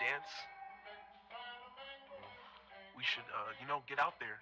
dance? We should, get out there.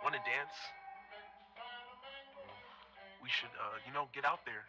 Want to dance? We should, get out there.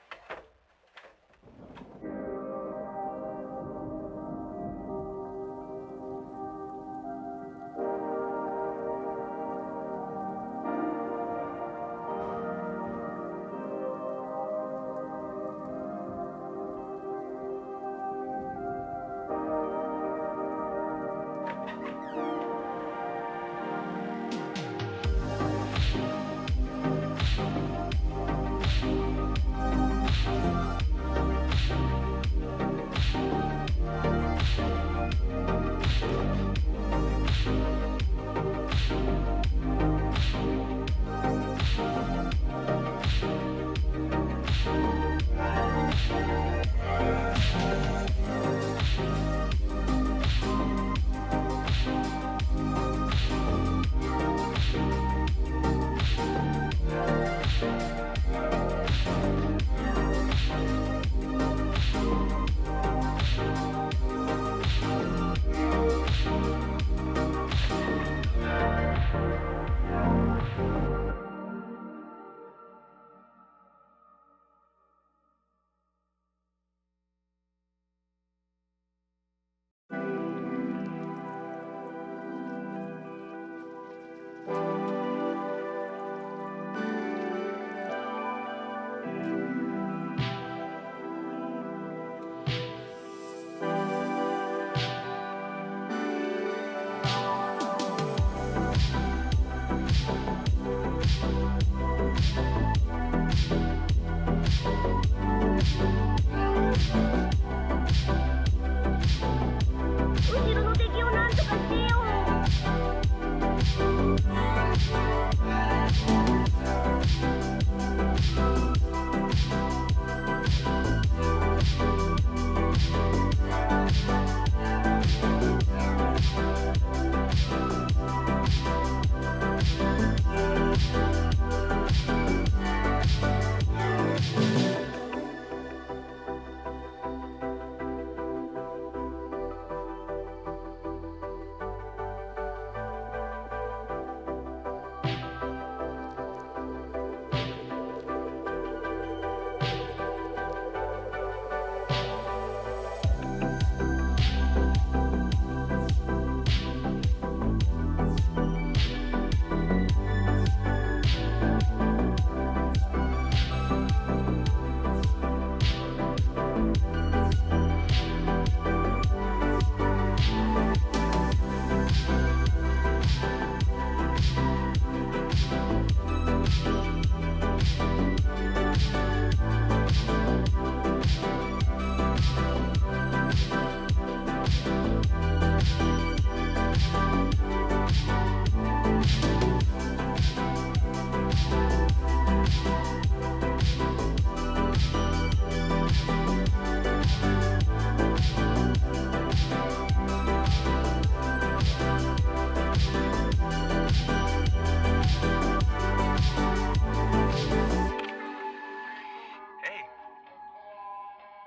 Hey,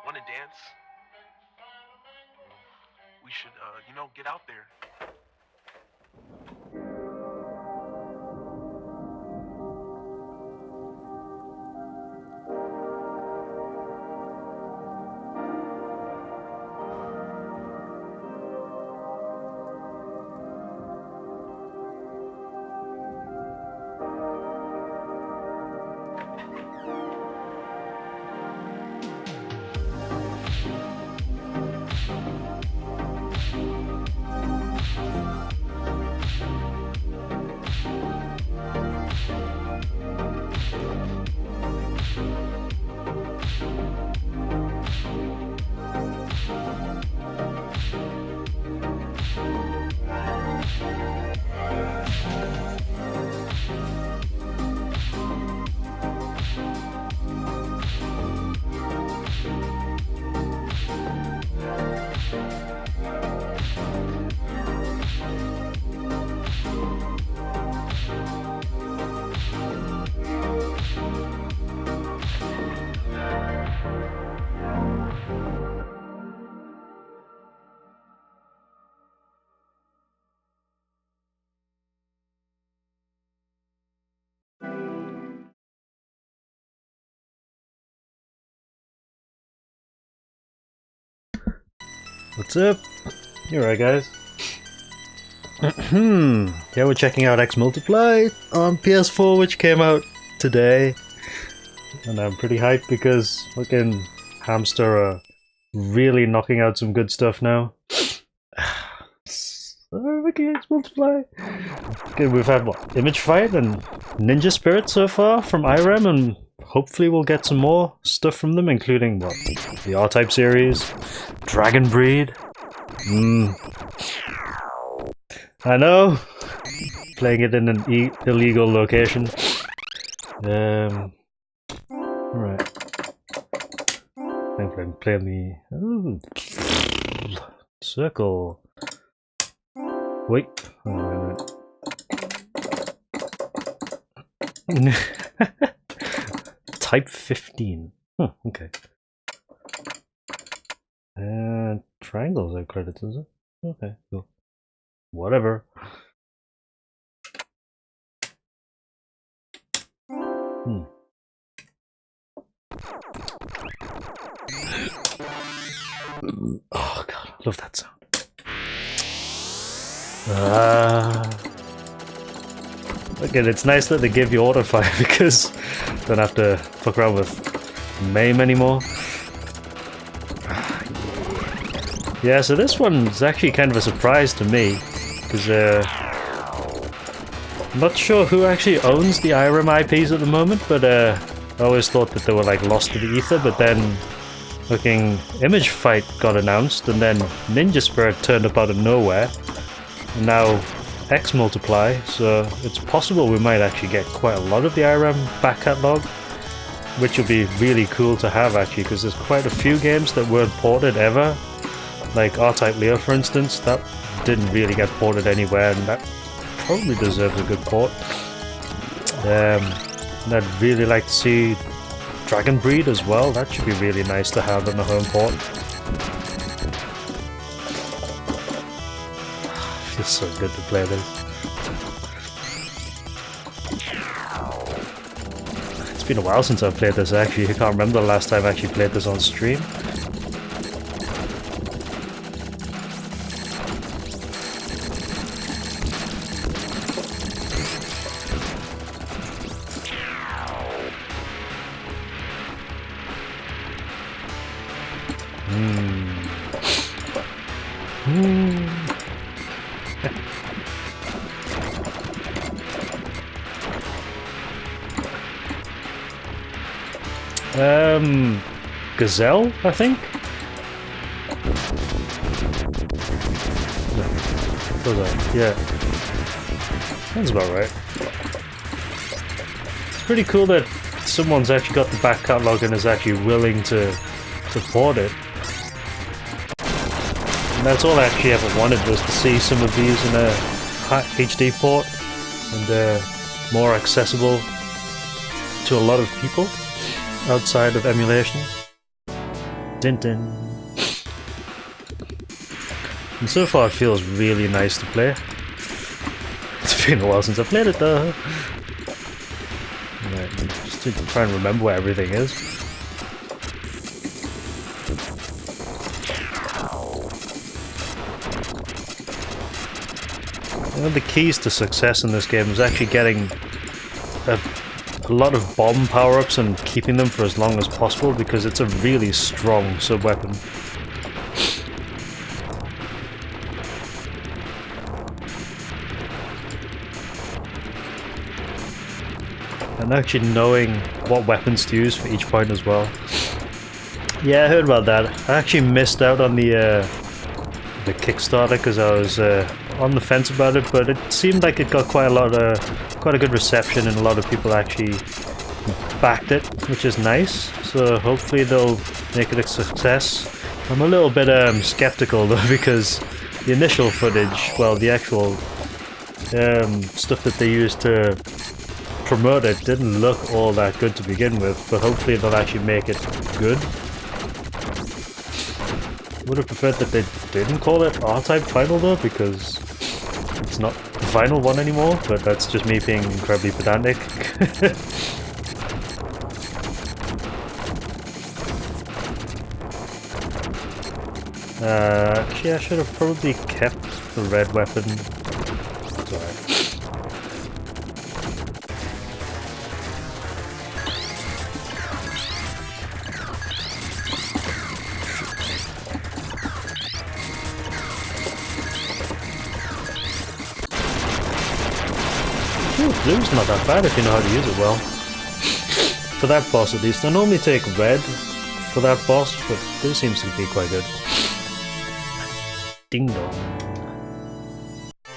wanna dance? We should, get out there. What's up? You alright, guys? Yeah, we're checking out X Multiply on PS4, which came out today. And I'm pretty hyped because fucking Hamster are really knocking out some good stuff now. Making X Multiply. Okay, we've had what? Image Fight and Ninja Spirit so far from IREM, and hopefully we'll get some more stuff from them, including what? The R-Type series, Dragon Breed. I know, playing it in an illegal location. Right. I'm playing the circle. Wait, hang on a minute. Type 15. Oh, okay. Triangles are credits, is it? Okay, cool. Whatever. Oh god, I love that sound. Again, it's nice that they give you auto fire because you don't have to fuck around with MAME anymore. Yeah, so this one's actually kind of a surprise to me because I'm not sure who actually owns the IREM IPs at the moment, but I always thought that they were like lost to the ether, but then fucking Image Fight got announced and then Ninja Spirit turned up out of nowhere. And now X Multiply, so it's possible we might actually get quite a lot of the IREM back catalogue, which will be really cool to have actually, because there's quite a few games that weren't ported ever, like R-Type Leo for instance, that didn't really get ported anywhere, and that probably deserves a good port. And I'd really like to see Dragon Breed as well, that should be really nice to have on the home port. Feels so good to play this. It's been a while since I've played this actually, I can't remember the last time I actually played this on stream. Gazelle, I think? No. Yeah. Sounds about right. It's pretty cool that someone's actually got the back catalogue and is actually willing to support it. And that's all I actually ever wanted, was to see some of these in a HD port and more accessible to a lot of people outside of emulation. Din din. And so far it feels really nice to play. It's been a while since I played it though. Right, just to try and remember where everything is. One of the keys to success in this game is actually getting a lot of bomb power-ups and keeping them for as long as possible, because it's a really strong sub-weapon. And actually knowing what weapons to use for each point as well. Yeah, I heard about that. I actually missed out on the Kickstarter because I was on the fence about it, but it seemed like it got quite a good reception, and a lot of people actually backed it, which is nice. So hopefully they'll make it a success. I'm a little bit skeptical though, because the initial footage, well, the actual stuff that they used to promote it didn't look all that good to begin with, but hopefully they'll actually make it good. Would have preferred that they didn't call it R-Type Final though, because it's not the final one anymore, but that's just me being incredibly pedantic. Actually, I should have probably kept the red weapon. It's alright. Blue's not that bad if you know how to use it well. For that boss at least. I normally take red for that boss, but blue seems to be quite good. Ding dong.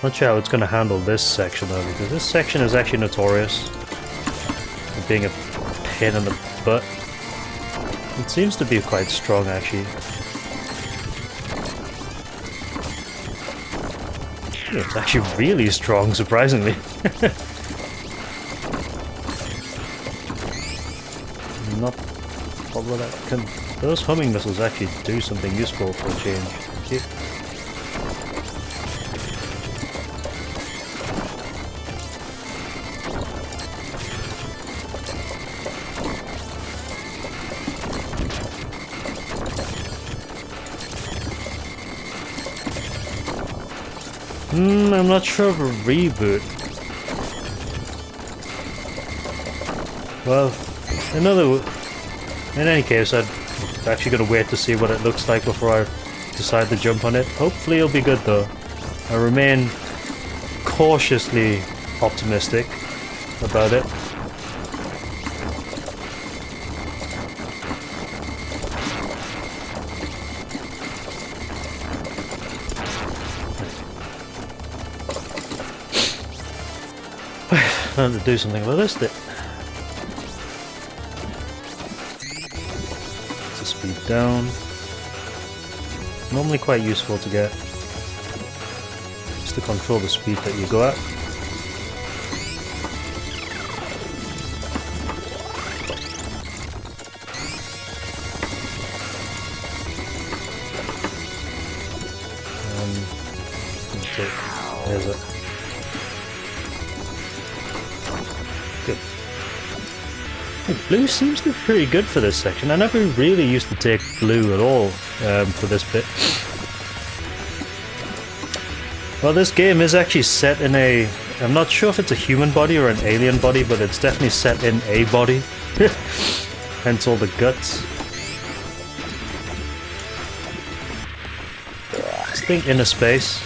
Not sure how it's going to handle this section though, because this section is actually notorious for being a pain in the butt. It seems to be quite strong actually. It's actually really strong, surprisingly. Not probably that can. Those homing missiles actually do something useful for a change. See? I'm not sure of a reboot. Well, in any case, I'm actually going to wait to see what it looks like before I decide to jump on it. Hopefully it'll be good though. I remain cautiously optimistic about it. I have to do something about this bit. To speed down. Normally quite useful to get. Just to control the speed that you go at. There's it. Good. Blue seems to be pretty good for this section. I never really used to take blue at all for this bit. Well, this game is actually set in a... I'm not sure if it's a human body or an alien body, but it's definitely set in a body. Hence all the guts. think inner space.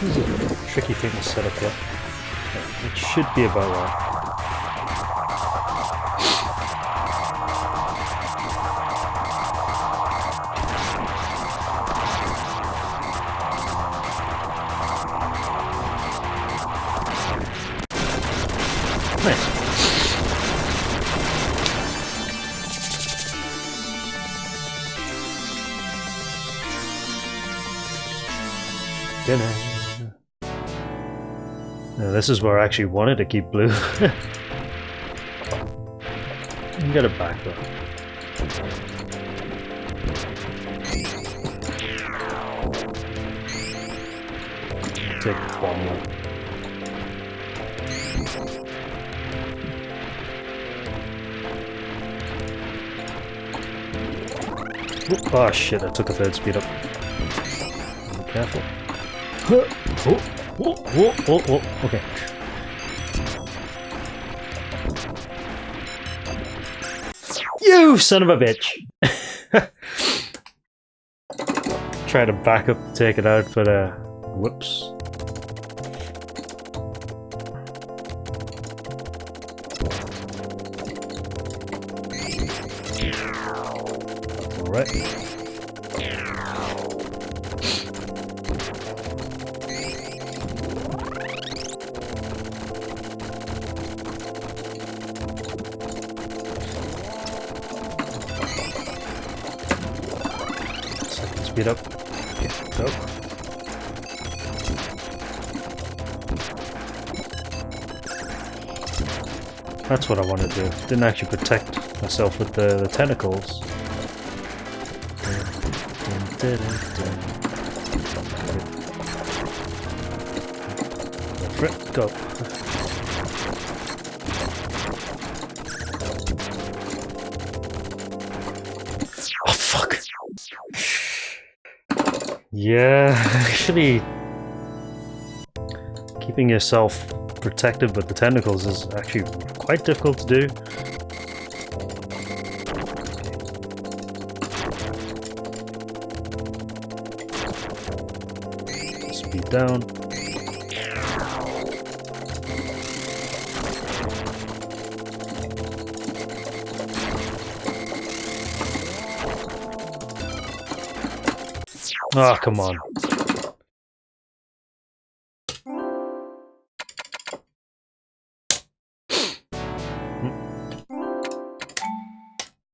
This is a tricky thing to set up here. It should be about right. Nice. Dinner. Now this is where I actually wanted to keep blue. You can get it back though. Take one more. Oh shit, I took a third speed up. Be careful. Oh, okay. You son of a bitch! Try to back up to take it out, but whoops. Alright. Speed up. Okay, go. That's what I want to do. Didn't actually protect myself with the tentacles. Go. Oh fuck. Yeah, actually keeping yourself protected with the tentacles is actually quite difficult to do. Speed down. Oh, come on.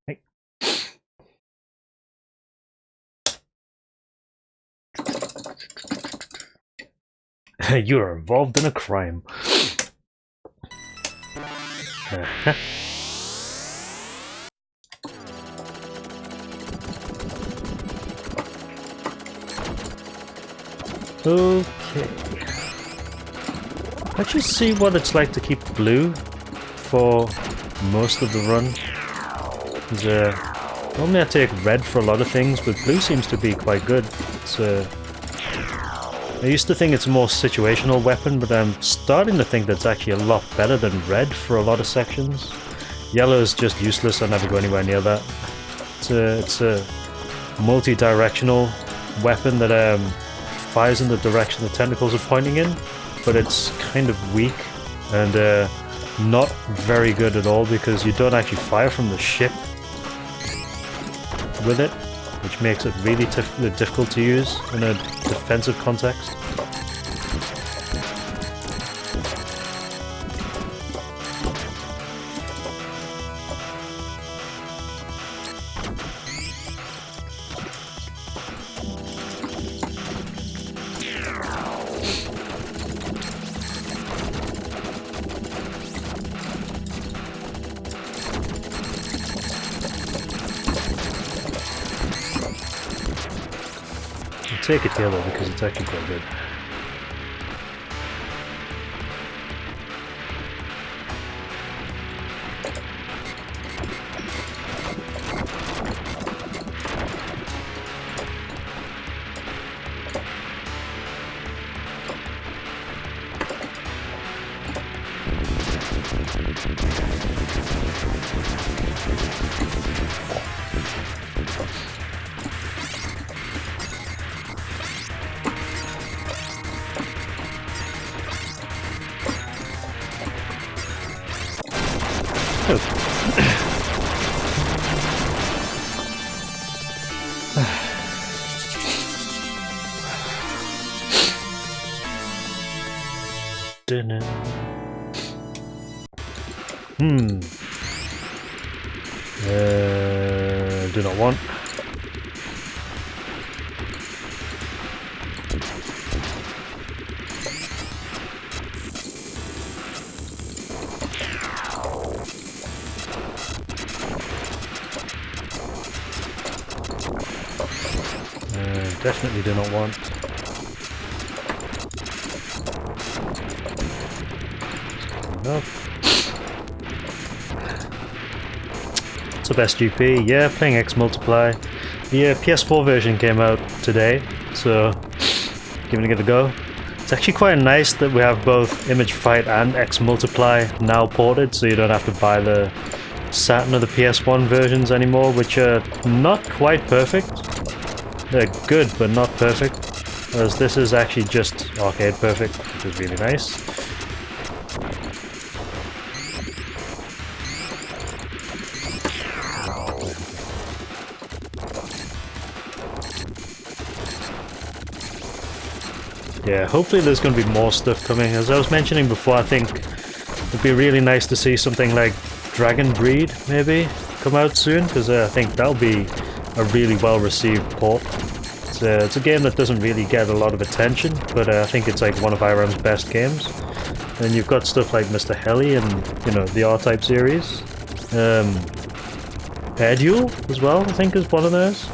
Hey. You are involved in a crime. Okay. Let's just see what it's like to keep blue for most of the run. Normally I take red for a lot of things, but blue seems to be quite good. I used to think it's a more situational weapon, but I'm starting to think that's actually a lot better than red for a lot of sections. Yellow is just useless, I never go anywhere near that. It's a multi-directional weapon that fires in the direction the tentacles are pointing in, but it's kind of weak and not very good at all because you don't actually fire from the ship with it, which makes it really difficult to use in a defensive context. Take it here though because it's actually quite good. Dinner. Do not want. Definitely do not want. Enough. What's the best GP? Yeah, playing X Multiply. The PS4 version came out today, so giving it a go. It's actually quite nice that we have both Image Fight and X Multiply now ported, so you don't have to buy the Saturn or the PS1 versions anymore, which are not quite perfect. They're good, but not perfect. Whereas this is actually just arcade perfect, which is really nice. Yeah, hopefully there's going to be more stuff coming. As I was mentioning before, I think it'd be really nice to see something like Dragon Breed, maybe, come out soon, because I think that'll be a really well-received port. It's a game that doesn't really get a lot of attention, but I think it's like one of IRAM's best games. And you've got stuff like Mr. Heli and, you know, the R-Type series. Air Duel as well, I think, is one of those.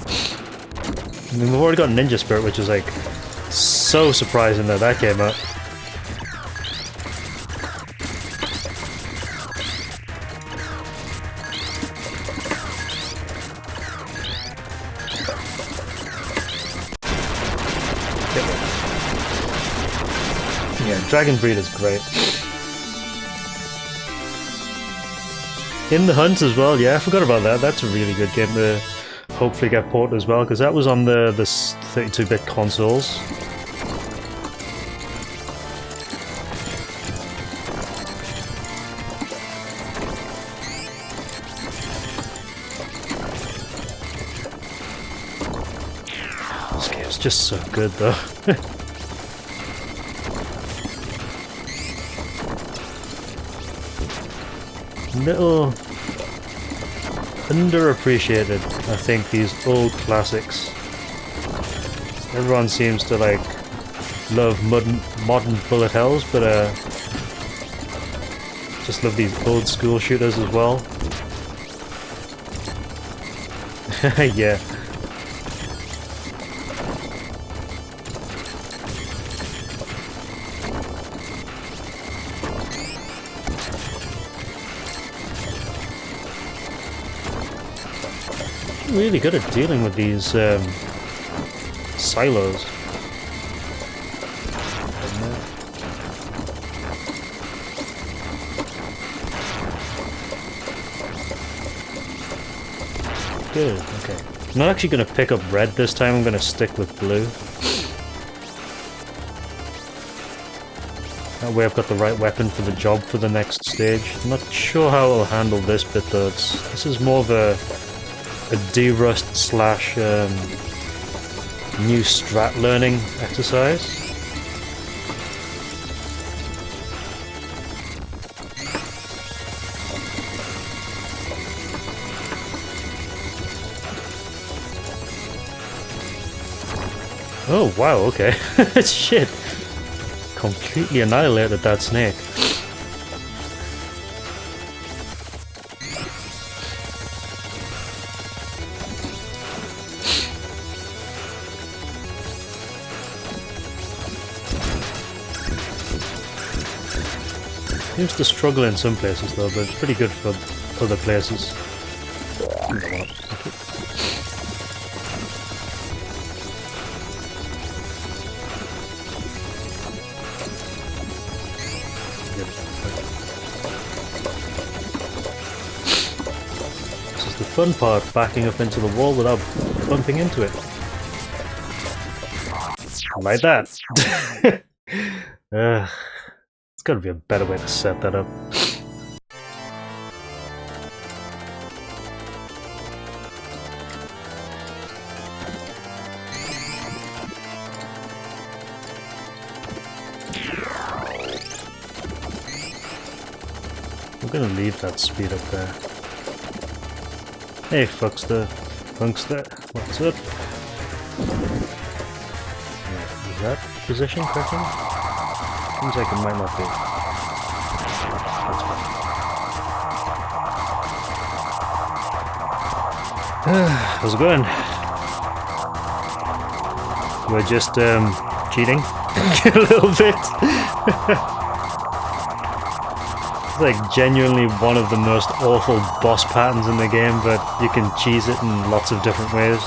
I mean, we've already got Ninja Spirit, which is like so surprising that that came out. Yeah, Dragon Breed is great. In the Hunt as well, yeah, I forgot about that. That's a really good game to hopefully get ported as well, because that was on the 32-bit consoles. This game's just so good though. Little underappreciated, I think, these old classics. Everyone seems to like love modern bullet hells, but just love these old school shooters as well. Yeah. Really good at dealing with these silos. Good, okay. I'm not actually going to pick up red this time, I'm going to stick with blue. That way I've got the right weapon for the job for the next stage. I'm not sure how I'll handle this bit though. This is more of a de-rust slash new strat learning exercise. Oh wow, okay. Shit. Completely annihilated that snake. Seems to struggle in some places though, but it's pretty good for other places. This is the fun part, backing up into the wall without bumping into it. Like that. It's gotta be a better way to set that up. I'm gonna leave that speed up there. Hey, Funkster. What's up? Yeah, is that position correct? Seems like it might not be. That's fine. How's it going? We're just cheating a little bit. It's like genuinely one of the most awful boss patterns in the game, but you can cheese it in lots of different ways.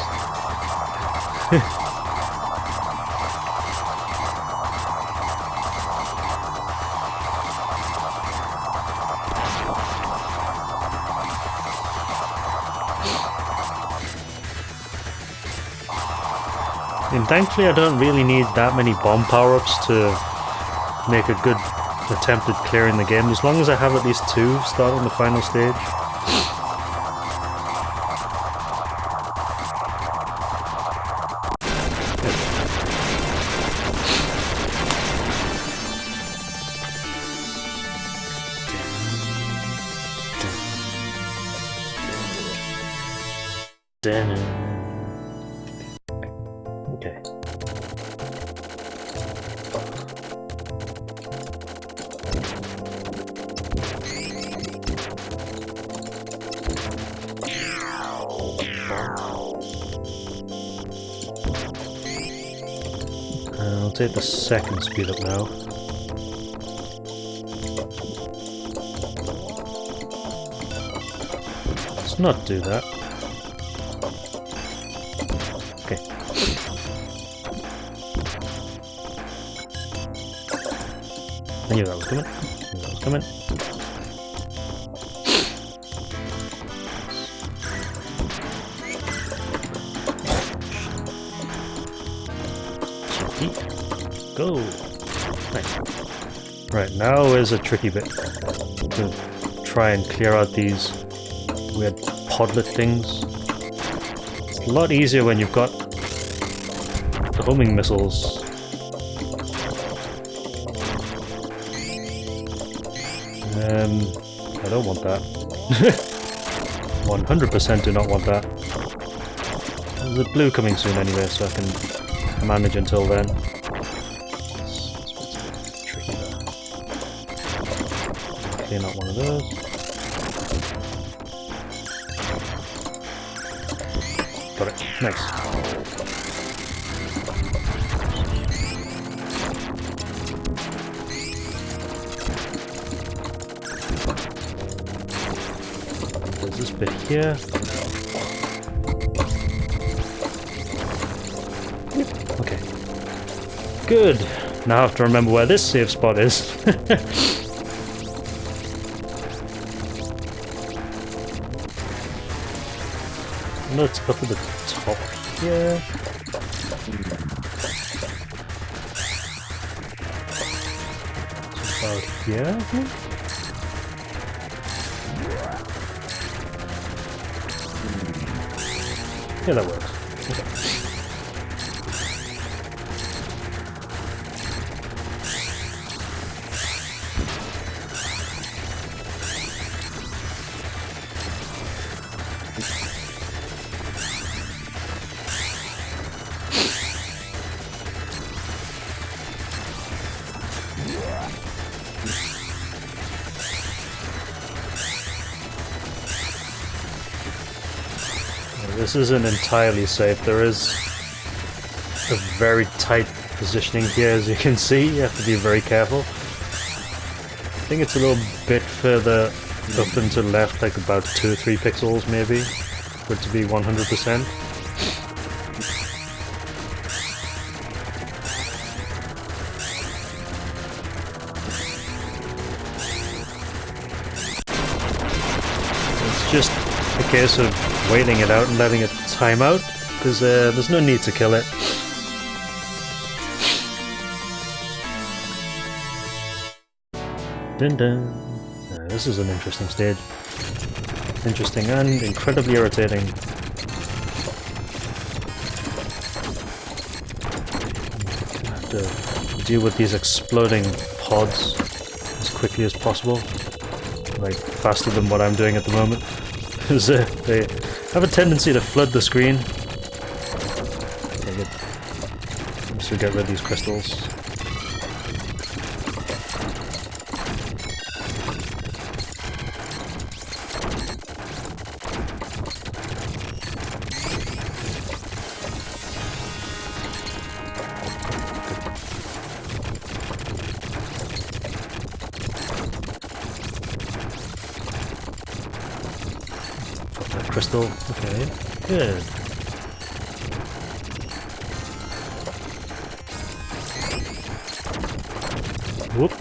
And thankfully I don't really need that many bomb power-ups to make a good attempt at clearing the game, as long as I have at least 2 starting the final stage. Okay. I'll take the second speed up now. Let's not do that. Okay. I knew that was coming. Go! Nice. Right, now is a tricky bit. To try and clear out these weird podlet things. It's a lot easier when you've got the homing missiles. I don't want that. 100% do not want that. There's a blue coming soon anyway, so I can manage until then. Okay, not one of those. Got it. Nice. There's this bit here. Okay. Good. Now I have to remember where this safe spot is. No, it's up at the top here. It's about here, I think? Yeah, that works. Okay. This isn't entirely safe. There is a very tight positioning here, as you can see. You have to be very careful. I think it's a little bit further up and to the left, like about 2 or 3 pixels maybe, for it to be 100%. It's just a case of waiting it out and letting it time out, because there's no need to kill it. Dun dun. This is an interesting stage. Interesting and incredibly irritating. I have to deal with these exploding pods as quickly as possible. like faster than what I'm doing at the moment. Because they have a tendency to flood the screen. So get rid of these crystals. Crystal, okay, good. Whoop.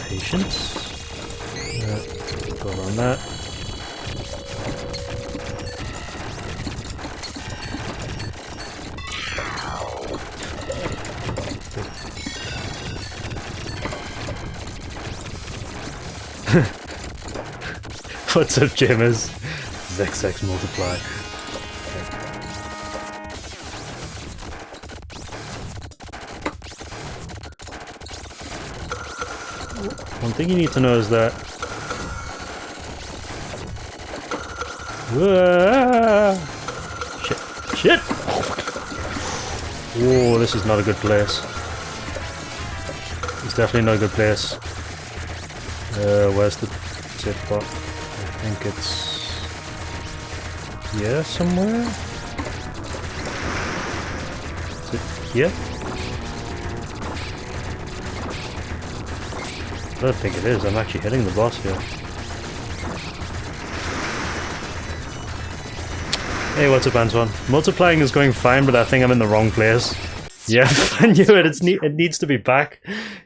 Patience. Go around that. What's up, Jammers? XX multiply. One thing you need to know is that... Shit. Shit! Whoa, this is not a good place. It's definitely not a good place. Where's the safe spot? I think it's... here somewhere? Is it here? I don't think it is. I'm actually hitting the boss here. Hey, what's up, Antoine? Multiplying is going fine, but I think I'm in the wrong place. Yeah, I knew it. It needs to be back.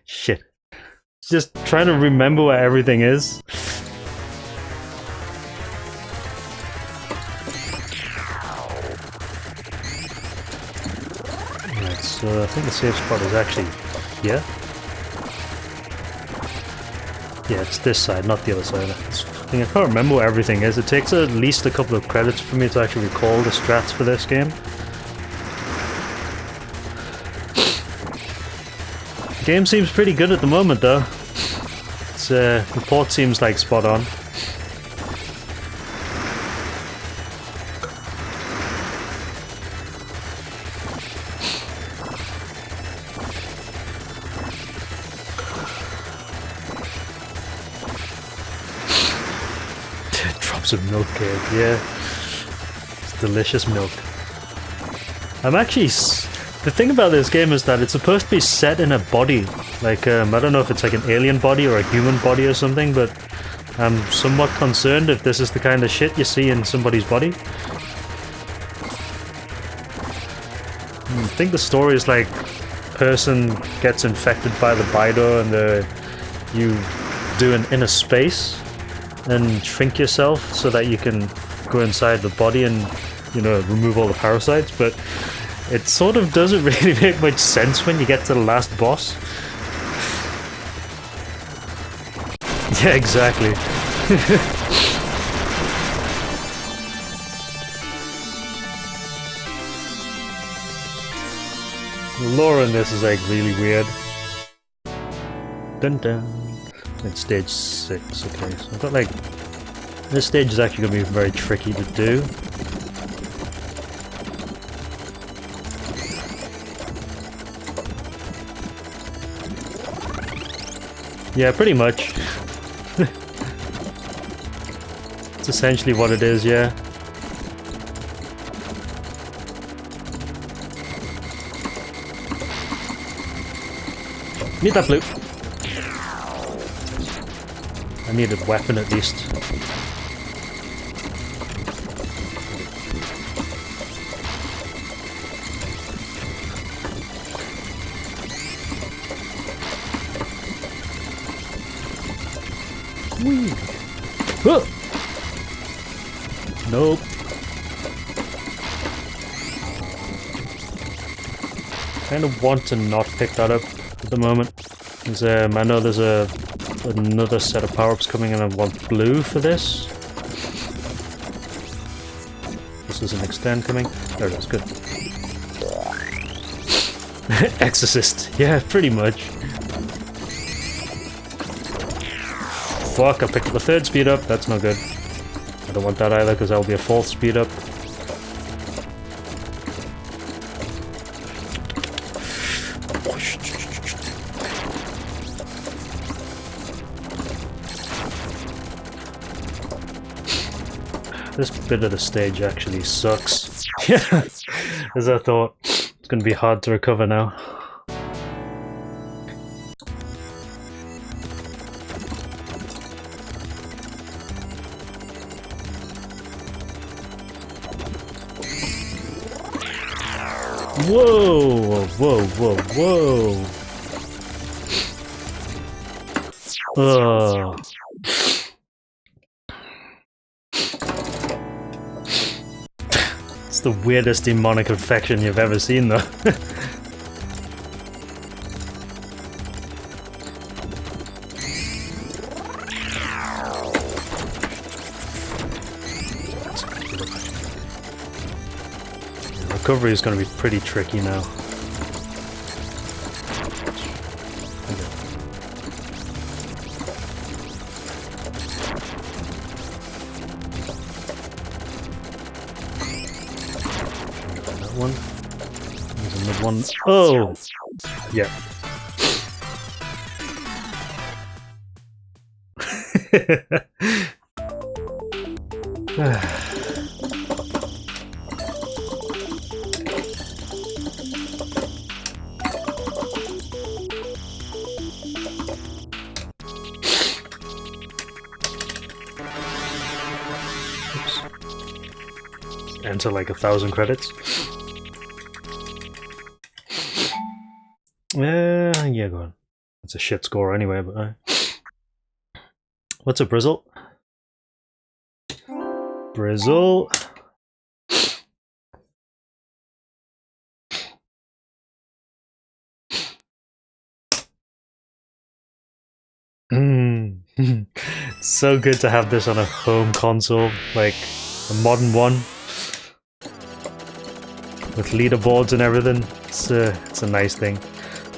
Shit. Just trying to remember where everything is. Right, so I think the safe spot is actually here. Yeah, it's this side, not the other side. I can't remember where everything is. It takes at least a couple of credits for me to actually recall the strats for this game. The game seems pretty good at the moment, though. It's, the port seems like spot on. Drops of milk cake, yeah. It's delicious milk. I'm actually... The thing about this game is that it's supposed to be set in a body. Like, I don't know if it's like an alien body or a human body or something, but I'm somewhat concerned if this is the kind of shit you see in somebody's body. I think the story is like, person gets infected by the Bido and you do an inner space and shrink yourself so that you can go inside the body and, you know, remove all the parasites, but it sort of doesn't really make much sense when you get to the last boss. Yeah, exactly. The lore in this is like really weird. Dun dun. It's stage 6, okay, so I've got like... This stage is actually going to be very tricky to do. Yeah, pretty much. It's essentially what it is, yeah. Need that blue. I need a weapon at least. Whee! Huh! Nope. Kind of want to not pick that up at the moment. Because I know there's another set of power-ups coming and I want blue for this. This is an extend coming. There it is, good. Exorcist. Yeah, pretty much. Fuck, I picked up the third speed up. That's not good. I don't want that either because that'll be a fourth speed up. This bit of the stage actually sucks. Yeah, as I thought. It's going to be hard to recover now. Whoa! Whoa, whoa, whoa! Ugh. It's the weirdest demonic infection you've ever seen, though. Recovery is going to be pretty tricky now. One. There's another one. Oh! Yeah. Oops. Enter like 1,000 credits. Yeah, go on. It's a shit score anyway, but what's up, Brizzle? Brizzle. So good to have this on a home console, like a modern one, with leaderboards and everything. It's a nice thing.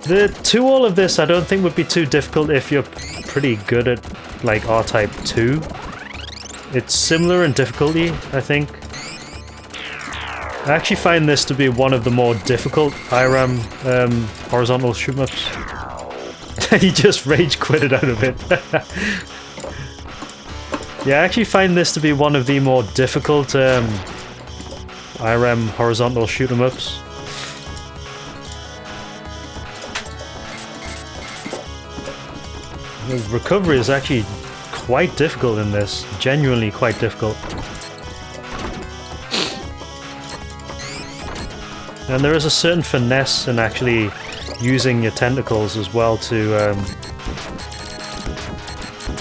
The 2-all of this I don't think would be too difficult if you're pretty good at like R-Type 2. It's similar in difficulty, I think. I actually find this to be one of the more difficult IRAM horizontal shoot-ups. He just rage quitted out of it. Yeah, I actually find this to be one of the more difficult IRAM horizontal shoot-em-ups. The recovery is actually quite difficult in this, genuinely quite difficult. And there is a certain finesse in actually using your tentacles as well to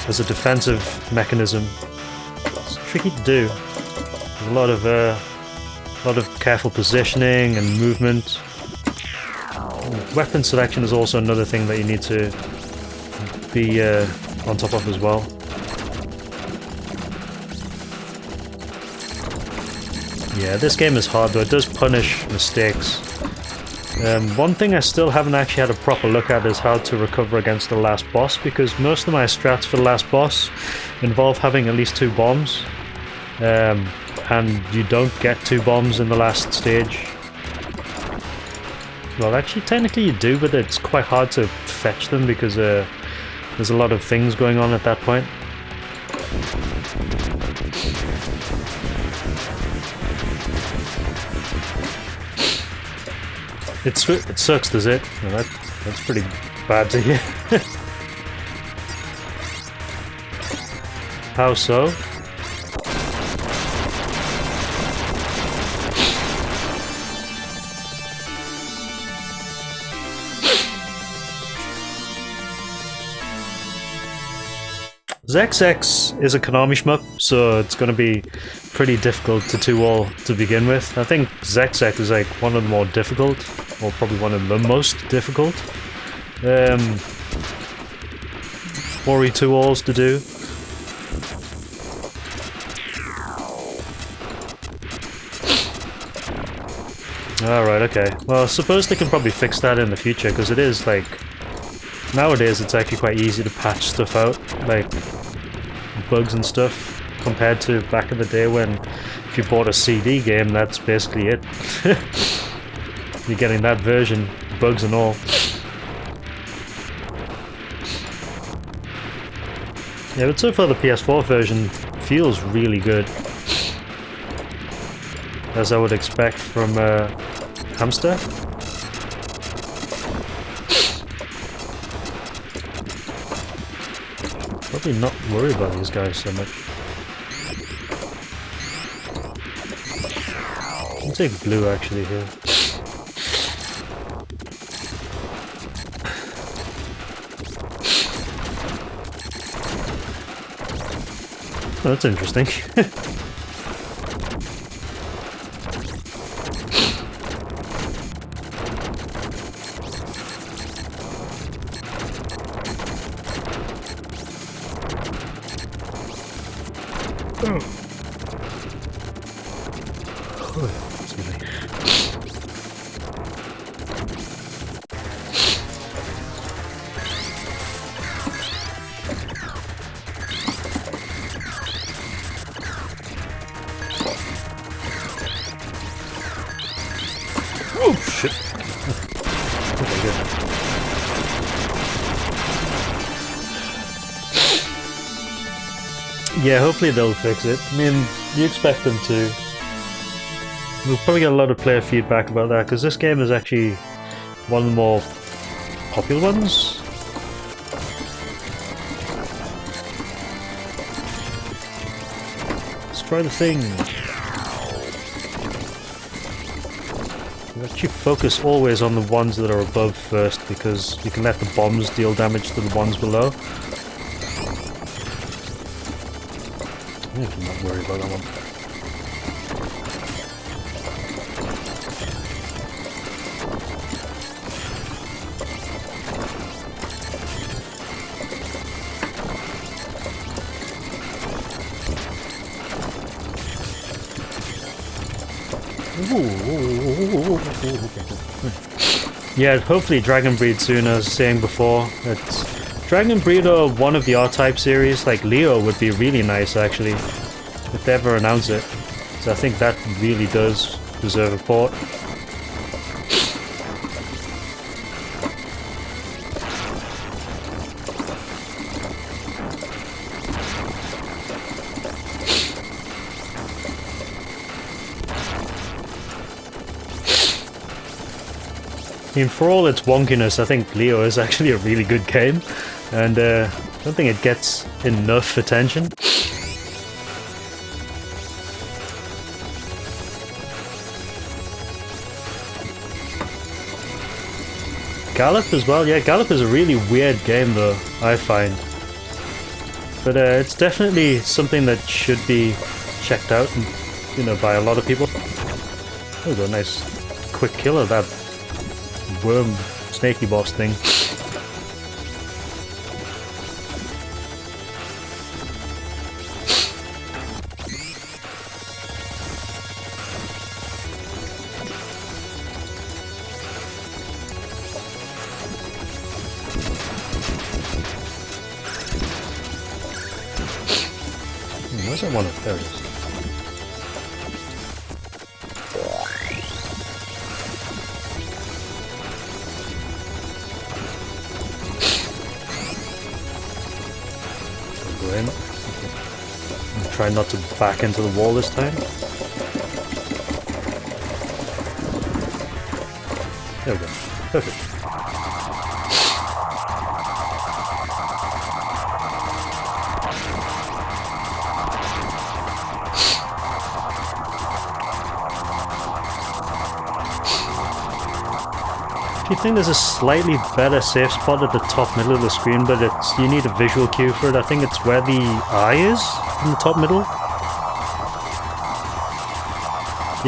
as a defensive mechanism. It's tricky to do. There's a lot of careful positioning and movement. Weapon selection is also another thing that you need to be on top of as well. Yeah, this game is hard though, it does punish mistakes. One thing I still haven't actually had a proper look at is how to recover against the last boss, because most of my strats for the last boss involve having at least 2 bombs. And you don't get 2 bombs in the last stage. Well, actually, technically you do, but it's quite hard to fetch them because there's a lot of things going on at that point. It sucks, does it? Well, that's pretty bad to hear. How so? ZXX is a Konami shmup, so it's going to be pretty difficult to 2-all to begin with. I think ZXX is like one of the more difficult, or probably one of the most difficult 4E 2-alls to do. Alright, okay. Well, I suppose they can probably fix that in the future, because it is, like... Nowadays, it's actually quite easy to patch stuff out, like bugs and stuff, compared to back in the day when if you bought a CD game, that's basically it. You're getting that version, bugs and all. Yeah, but so far the PS4 version feels really good. As I would expect from Hamster. Probably not worry about these guys so much. I'll take blue actually here. Oh, that's interesting. Oh shit. Okay, good. Yeah, hopefully they'll fix it. I mean, you expect them to. We'll probably get a lot of player feedback about that, because this game is actually one of the more popular ones. Let's try the thing. You actually focus always on the ones that are above first, because you can let the bombs deal damage to the ones below. I'm not worried about that one. Yeah, hopefully Dragon Breed soon, as I was saying before. It's Dragon Breed or one of the R-Type series, like Leo, would be really nice actually, if they ever announce it. So I think that really does deserve a port. I mean, for all its wonkiness, I think Leo is actually a really good game, and I don't think it gets enough attention. Gallop as well, yeah, Gallop is a really weird game though, I find. But it's definitely something that should be checked out, and, you know, by a lot of people. There we go, nice quick kill of that worm snaky boss thing. Where's that one? There it is. Try not to back into the wall this time. There we go. Perfect. I think there's a slightly better safe spot at the top middle of the screen, but it's, you need a visual cue for it. I think it's where the eye is in the top middle.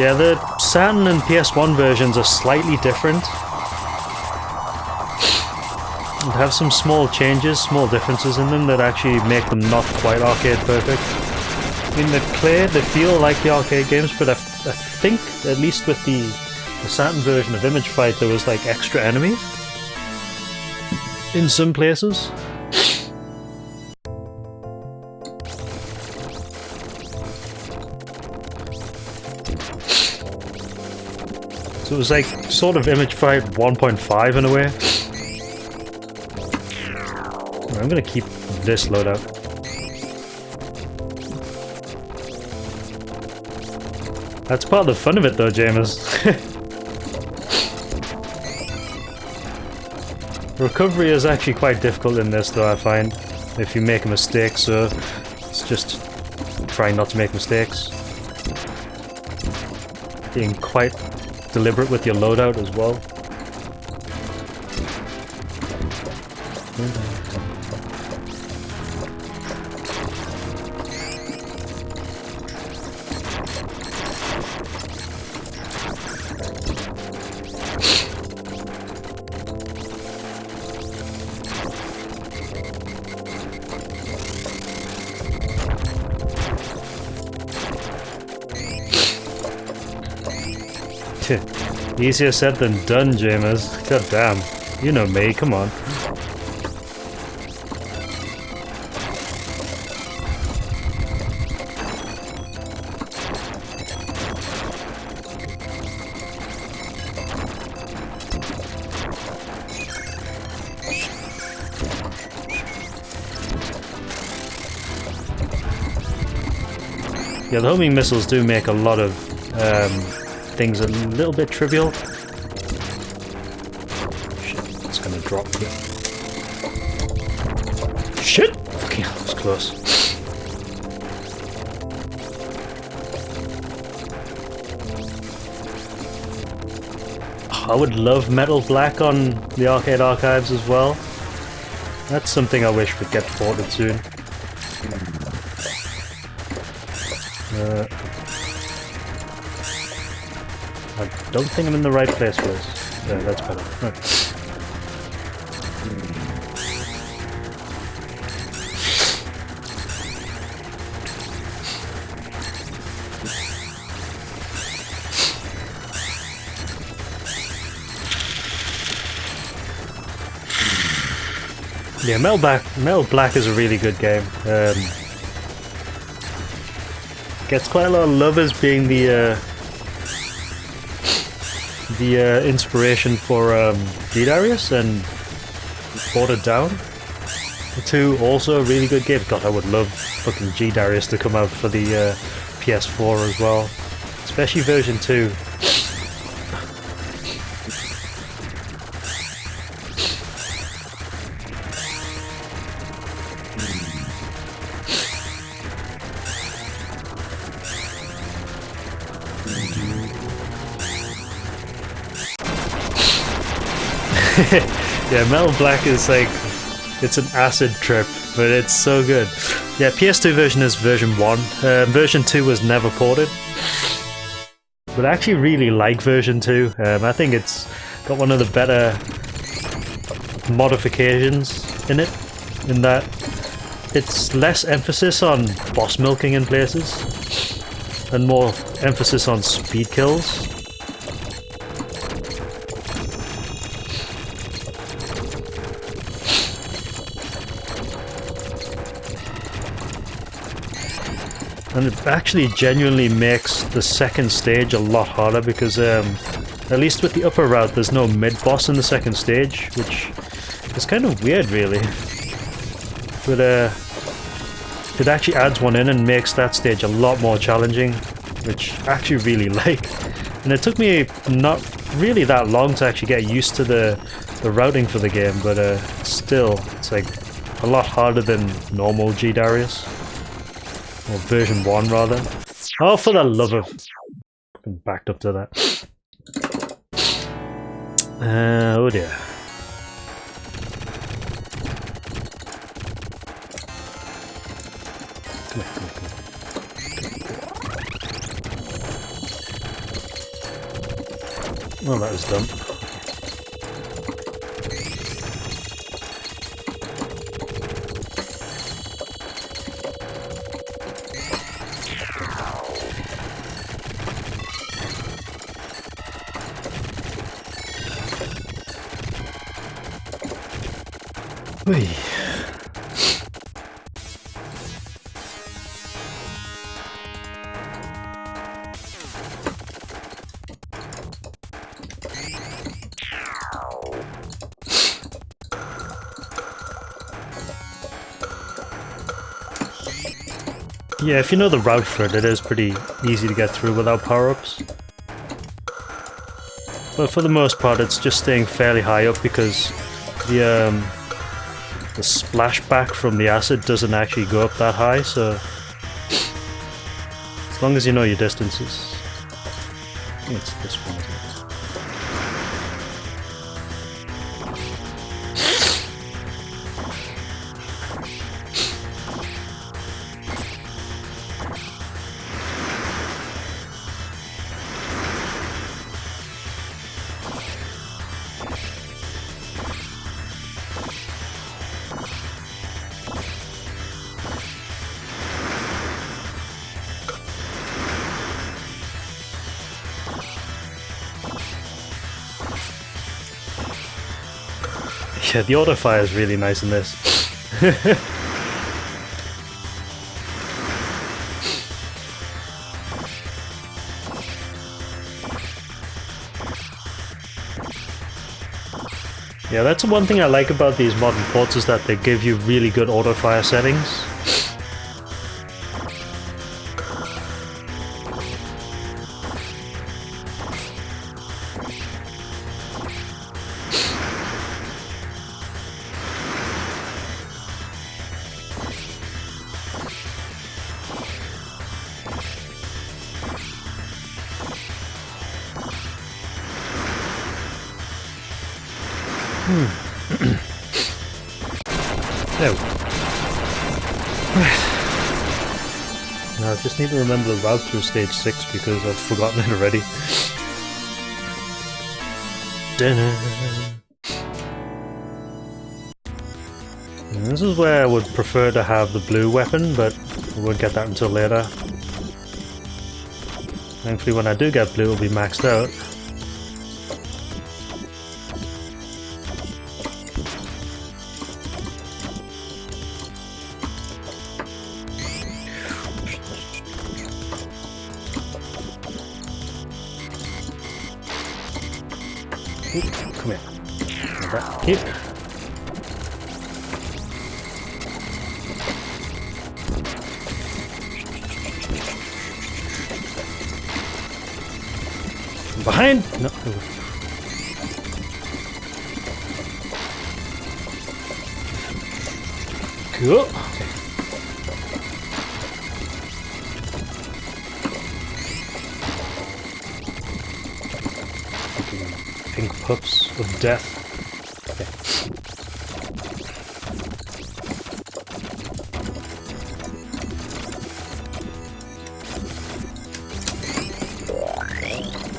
Yeah, the Saturn and PS1 versions are slightly different. They have some small changes, small differences in them that actually make them not quite arcade perfect. I mean, they feel like the arcade games, but I think, at least with the the Saturn version of Image Fight, there was like extra enemies in some places. So it was like sort of Image Fight 1.5 in a way. I'm gonna keep this loadout. That's part of the fun of it though, James. Recovery is actually quite difficult in this though, I find, if you make a mistake, so it's just trying not to make mistakes. Being quite deliberate with your loadout as well. Easier said than done, James. God damn. You know me, come on. Yeah, the homing missiles do make a lot of things a little bit trivial. Shit, it's gonna drop here. Shit! Okay, that was close. I would love Metal Black on the Arcade Archives as well. That's something I wish would get ported soon. I don't think I'm in the right place for this. Yeah, that's better. Right. Yeah, Metal Black is a really good game. Gets quite a lot of love as being the inspiration for G-Darius and Watered Down. The two also a really good game. God, I would love fucking G-Darius to come out for the PS4 as well. Especially version 2. Yeah, Metal Black is like, it's an acid trip, but it's so good. Yeah, PS2 version is version 1. Version 2 was never ported. But I actually really like version 2. I think it's got one of the better modifications in it, in that it's less emphasis on boss milking in places, and more emphasis on speed kills. And it actually genuinely makes the second stage a lot harder because, at least with the upper route, there's no mid-boss in the second stage, which is kind of weird, really. But it actually adds one in and makes that stage a lot more challenging, which I actually really like. And it took me not really that long to actually get used to the routing for the game, but still, it's like a lot harder than normal G-Darius. Or version 1, rather. Oh, for the love of... I'm backed up to that. Oh dear. Come on, come on, come on. Well, that was dumb. Whee. Yeah, if you know the route for it, it is pretty easy to get through without power-ups. But for the most part, it's just staying fairly high up because the splashback from the acid doesn't actually go up that high, so as long as you know your distances. I think it's this one, isn't it? Yeah, the auto fire is really nice in this. Yeah, that's one thing I like about these modern ports is that they give you really good auto fire settings. No. Right. Now I just need to remember the route through stage 6 because I've forgotten it already. And this is where I would prefer to have the blue weapon, but we won't get that until later. Thankfully when I do get blue, it'll be maxed out. Come here. Back here. Behind? No. Cool. Okay. Pink pups of death. Okay.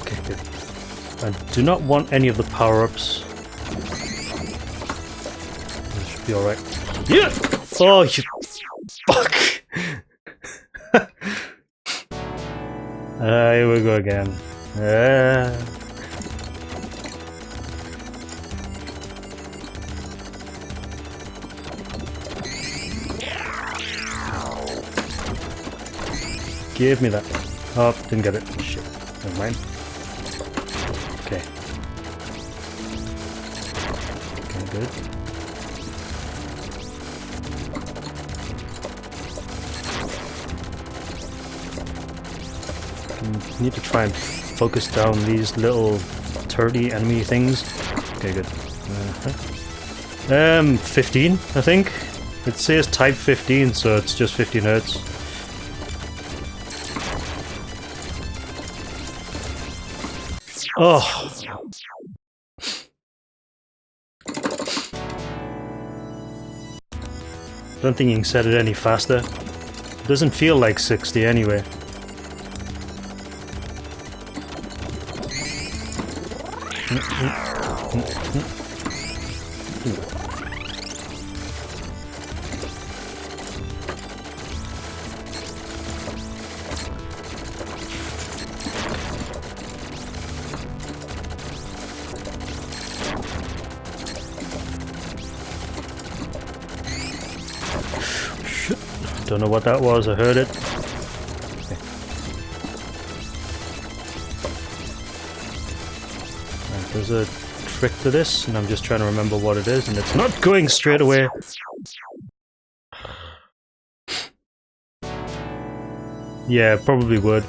Okay, good. I do not want any of the power-ups. That should be alright. Yeah! Oh, you fuck! Here we go again. Give me that. Oh, didn't get it. Shit. Never mind. Okay. Okay, good. Need to try and focus down these little turdy enemy things. Okay, good. 15, I think. It says type 15, so it's just 15 hertz. Oh. Don't think you can set it any faster. It doesn't feel like 60 anyway. Don't know what that was, I heard it. Okay. Right, there's a trick to this, and I'm just trying to remember what it is, and it's not going straight away. Yeah, probably would.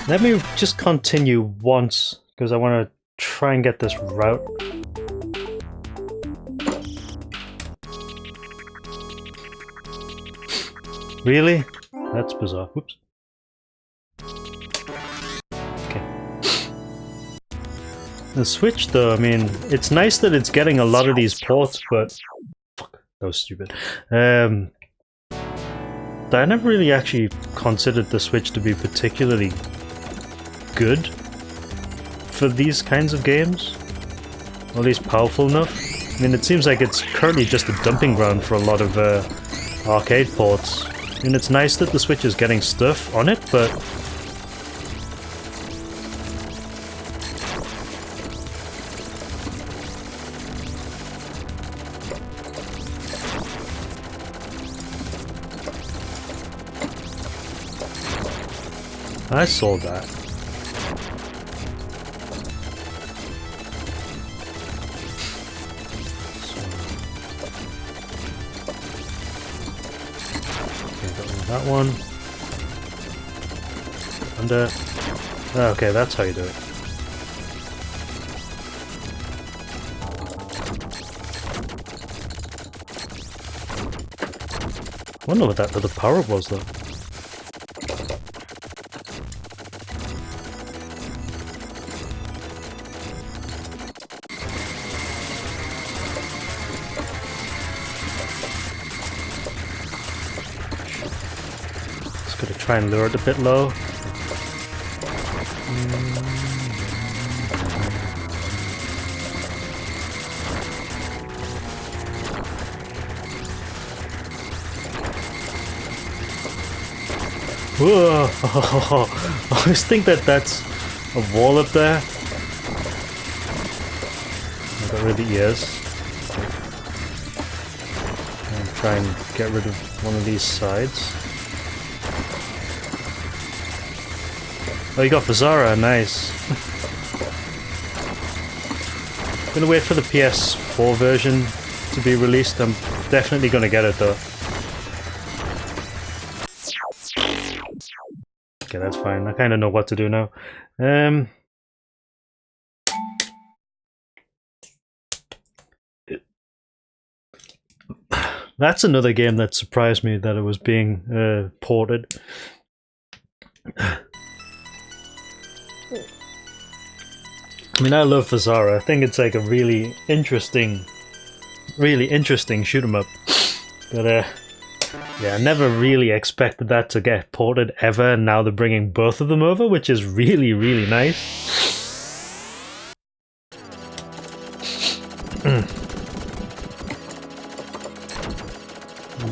Let me just continue once, because I want to try and get this route. Really? That's bizarre. Whoops. Okay. The Switch, though, I mean, it's nice that it's getting a lot of these ports, but... Fuck, that was stupid. I never really actually considered the Switch to be particularly good for these kinds of games, or at least powerful enough. I mean, it seems like it's currently just a dumping ground for a lot of arcade ports. I mean, it's nice that the Switch is getting stuff on it, but I saw that. That one. Under. Okay, that's how you do it. I wonder what that other power was, though. Try and lure it a bit low. Whoa! I always think that that's a wall up there. That really is. And try and get rid of one of these sides. Oh, you got Vizara, nice. Gonna wait for the PS4 version to be released. I'm definitely gonna get it though. Okay, that's fine. I kind of know what to do now. That's another game that surprised me that it was being ported. I mean, I love Vizara. I think it's like a really interesting shoot 'em up. But yeah, I never really expected that to get ported ever, and now they're bringing both of them over, which is really, really nice. I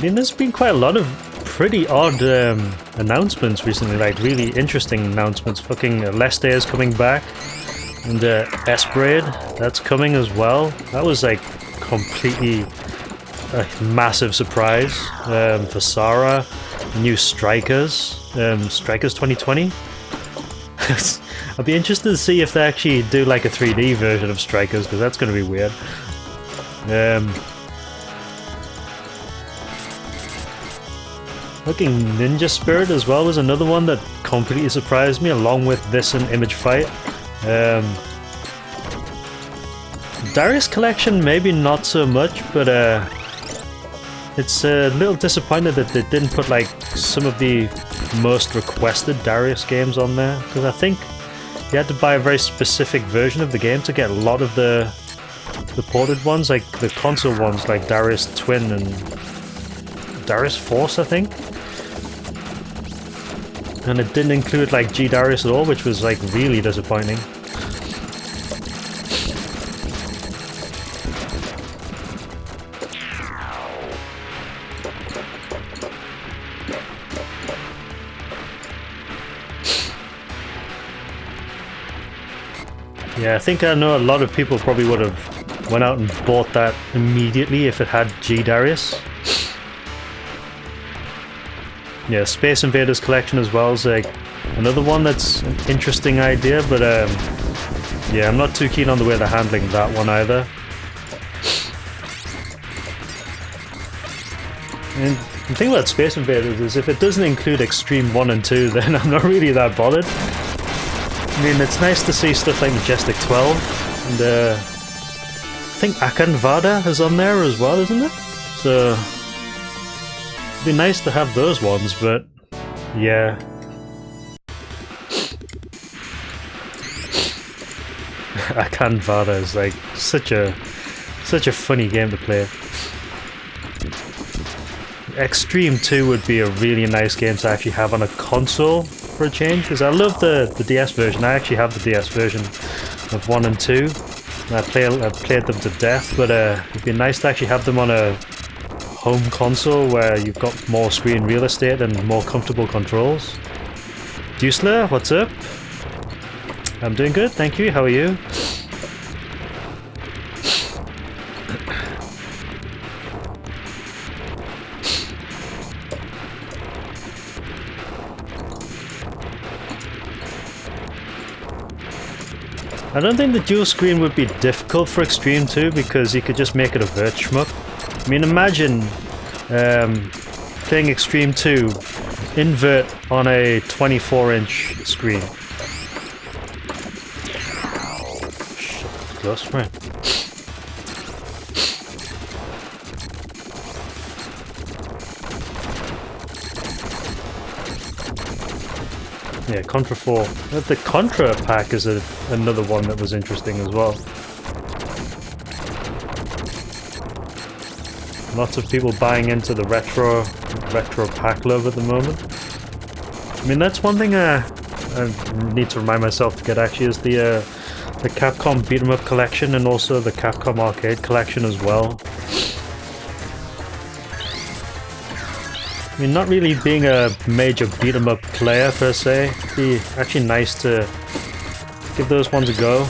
mean, there's been quite a lot of pretty odd announcements recently, like really interesting announcements. Fucking Leste is coming back. And S-Braid, that's coming as well. That was like completely a massive surprise for Sarah. New Strikers, Strikers 2020. I'd be interested to see if they actually do like a 3D version of Strikers, because that's going to be weird. Looking Ninja Spirit as well was another one that completely surprised me, along with this and Image Fight. Darius Collection maybe not so much, but it's a little disappointed that they didn't put like some of the most requested Darius games on there, because I think you had to buy a very specific version of the game to get a lot of the ported ones, like the console ones like Darius Twin and Darius Force, I think. And it didn't include like G Darius at all, which was like really disappointing. Yeah, I think I know a lot of people probably would have went out and bought that immediately if it had G Darius. Yeah, Space Invaders collection as well is like another one that's an interesting idea, but yeah, I'm not too keen on the way they're handling that one either. And the thing about Space Invaders is if it doesn't include Extreme 1 and 2, then I'm not really that bothered. I mean, it's nice to see stuff like Majestic 12, and I think Akan Vada is on there as well, isn't it? So it'd be nice to have those ones, but yeah. Akan Vada is like such a funny game to play. Extreme 2 would be a really nice game to actually have on a console for a change, because I love the DS version. I actually have the DS version of 1 and 2. And I've played them to death, but it'd be nice to actually have them on a home console where you've got more screen real estate and more comfortable controls. Deucler, what's up? I'm doing good, thank you. How are you? I don't think the dual screen would be difficult for Extreme 2 because you could just make it a vert shmup. I mean, imagine playing Extreme 2 invert on a 24-inch screen. Close friend. Yeah, Contra 4. The Contra pack is another one that was interesting as well. Lots of people buying into the retro pack love at the moment. I mean, that's one thing I need to remind myself to get actually is the Capcom Beat 'em Up collection and also the Capcom Arcade collection as well. I mean, not really being a major beat 'em up player per se, it'd be actually nice to give those ones a go.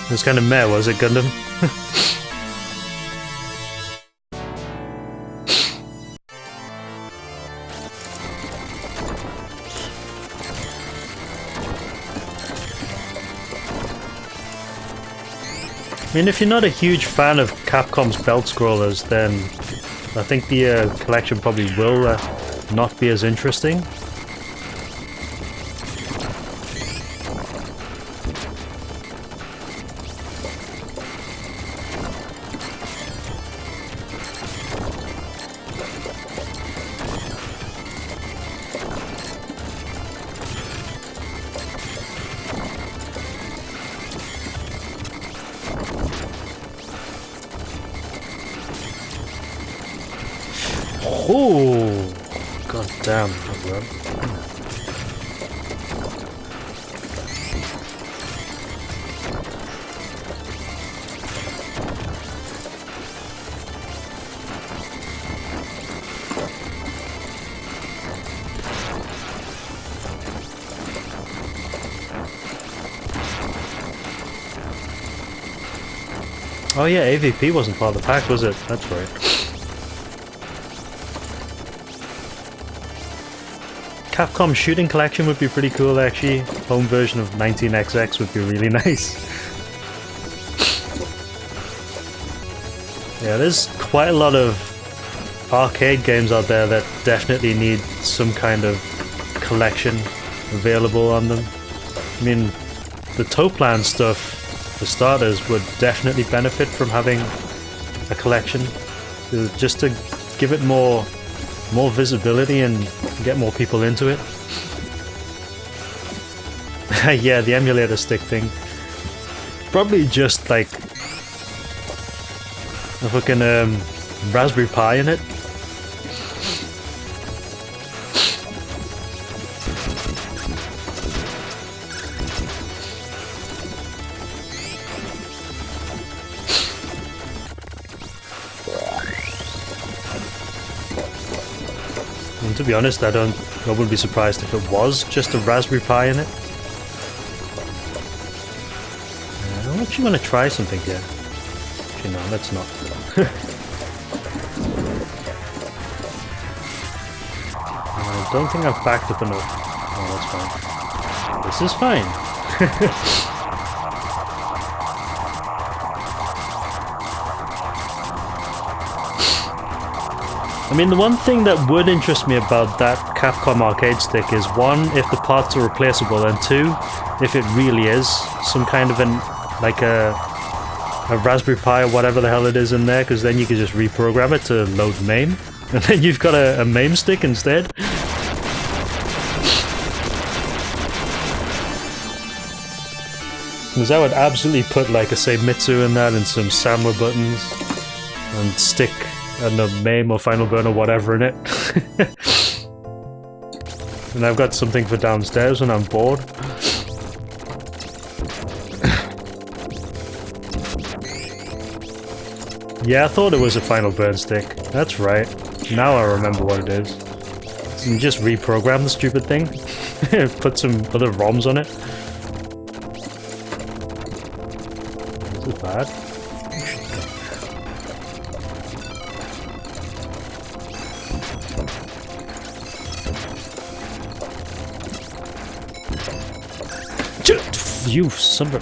It was kind of meh, was it, Gundam? I mean, if you're not a huge fan of Capcom's belt scrollers, then I think the collection probably will not be as interesting. Oh, god damn, bro. Oh yeah, AVP wasn't part of the pack, was it? That's right. Capcom Shooting Collection would be pretty cool actually. Home version of 19XX would be really nice. Yeah, there's quite a lot of arcade games out there that definitely need some kind of collection available on them. I mean, the Toplan stuff, for starters, would definitely benefit from having a collection. Just to give it more visibility and get more people into it. Yeah, the emulator stick thing. Probably just like a fucking Raspberry Pi in it. And to be honest, I wouldn't be surprised if it was just a Raspberry Pi in it. I actually want to try something here. Actually, no, let's not. I don't think I've backed up enough. Oh, that's fine. This is fine. I mean, the one thing that would interest me about that Capcom arcade stick is, one, if the parts are replaceable, and two, if it really is some kind of like a Raspberry Pi or whatever the hell it is in there, because then you can just reprogram it to load MAME, and then you've got a MAME stick instead. Because I would absolutely put like a Seimitsu in that and some Samra buttons and stick, I don't know, MAME or Final Burn or whatever in it. And I've got something for downstairs when I'm bored. Yeah, I thought it was a Final Burn stick. That's right. Now I remember what it is. You just reprogram the stupid thing. Put some other ROMs on it. This is bad. You son of a...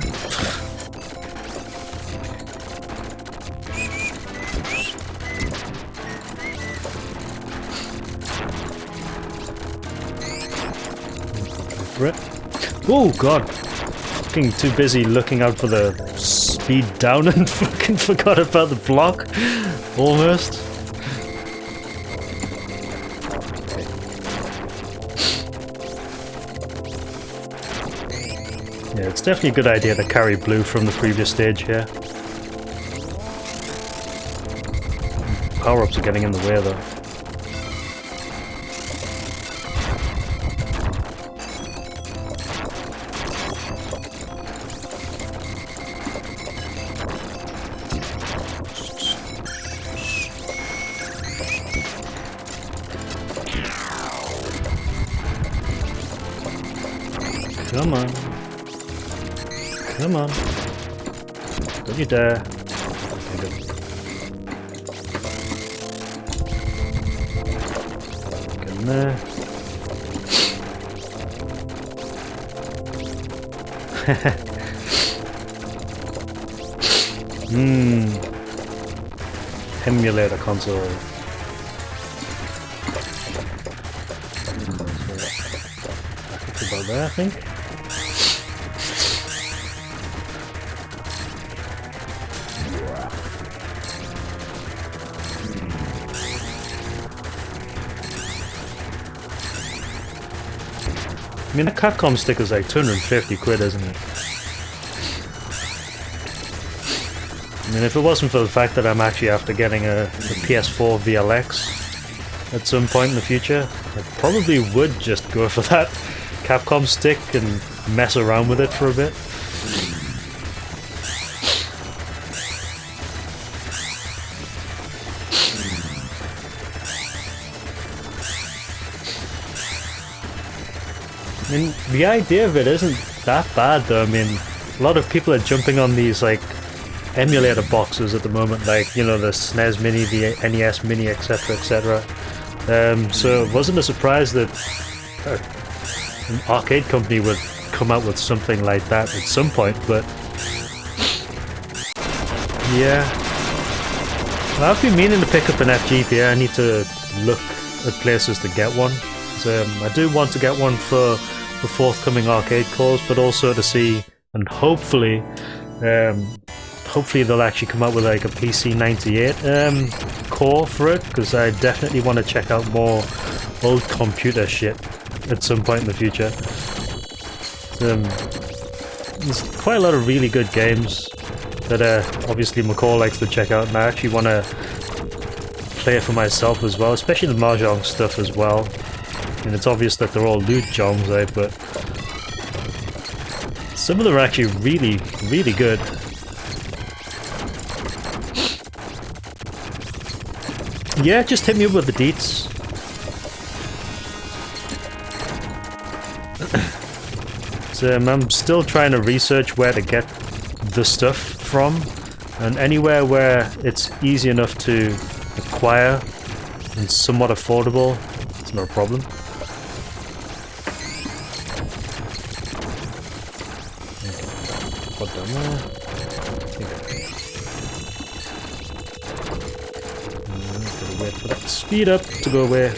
Oh god! Fucking too busy looking out for the speed down and fucking forgot about the block. Almost. Yeah, it's definitely a good idea to carry blue from the previous stage here. Power-ups are getting in the way though. Come on. Come on. Don't you dare. Okay, get in there. Emulator console. That's about there, I think. I mean, the Capcom stick is like 250 quid, isn't it? I mean, if it wasn't for the fact that I'm actually after getting a PS4 VLX at some point in the future, I probably would just go for that Capcom stick and mess around with it for a bit. I mean, the idea of it isn't that bad though. I mean, a lot of people are jumping on these like emulator boxes at the moment, like, you know, the SNES Mini, the NES Mini, etc, etc. So it wasn't a surprise that an arcade company would come out with something like that at some point, but yeah. Well, I've been meaning to pick up an FGPA. I need to look at places to get one. I do want to get one for the forthcoming arcade calls, but also to see, and hopefully they'll actually come out with like a PC98 core for it, because I definitely want to check out more old computer shit at some point in the future. There's quite a lot of really good games that obviously McCall likes to check out, and I actually want to play it for myself as well, especially the Mahjong stuff as well. And it's obvious that they're all loot jongs, eh, but some of them are actually really, really good. Yeah, just hit me up with the deets. So I'm still trying to research where to get the stuff from, and anywhere where it's easy enough to acquire and somewhat affordable, it's not a problem. Put down there. Gotta wait for that speed up to go away.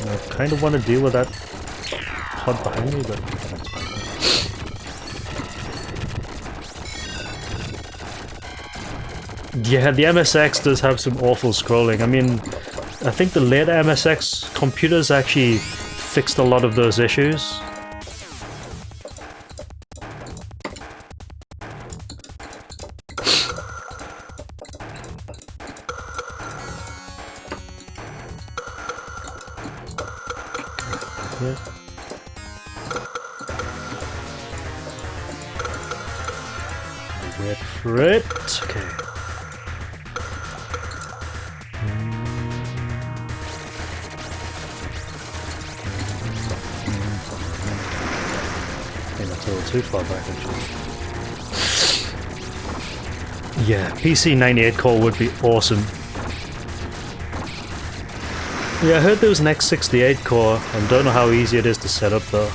I kind of want to deal with that pod behind me, but that's fine. Yeah, the MSX does have some awful scrolling. I mean, I think the later MSX computers actually fixed a lot of those issues. Wait for it. Okay. I think that's a little too far back, actually. Yeah, PC 98 core would be awesome. Yeah, I heard there was an X68 core, and don't know how easy it is to set up though.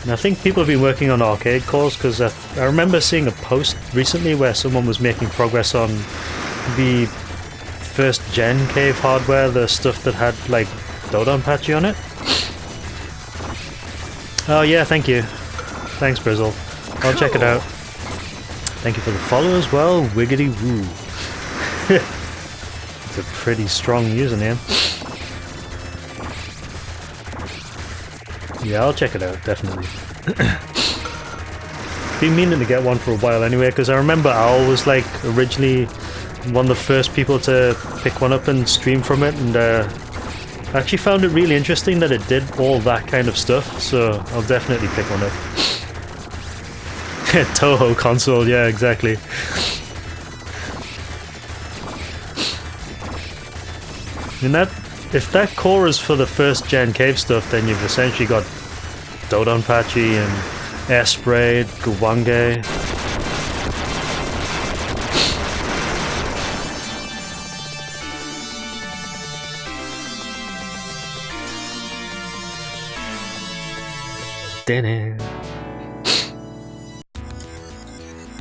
And I think people have been working on arcade cores, because I remember seeing a post recently where someone was making progress on the first gen cave hardware, the stuff that had like Dodonpachi on it. Oh yeah, thank you. Thanks, Brizzle. I'll check it out. Thank you for the follow as well, Wiggity Woo. It's a pretty strong username. Yeah, I'll check it out, definitely. Been meaning to get one for a while anyway, because I remember Owl was like originally one of the first people to pick one up and stream from it, and I actually found it really interesting that it did all that kind of stuff, so I'll definitely pick one up. Toho console, yeah, exactly. And if that core is for the first gen cave stuff, then you've essentially got Dodonpachi and Airspray, Guwange.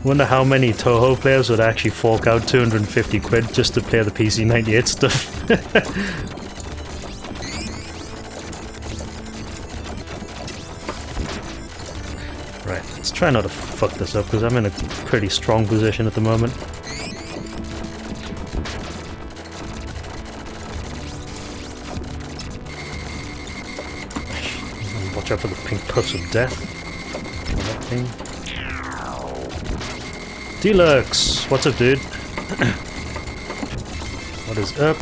Wonder how many Toho players would actually fork out 250 quid just to play the PC 98 stuff. Right, let's try not to fuck this up because I'm in a pretty strong position at the moment. Watch out for the pink puffs of death. That thing. Deluxe! What's up, dude? What is up?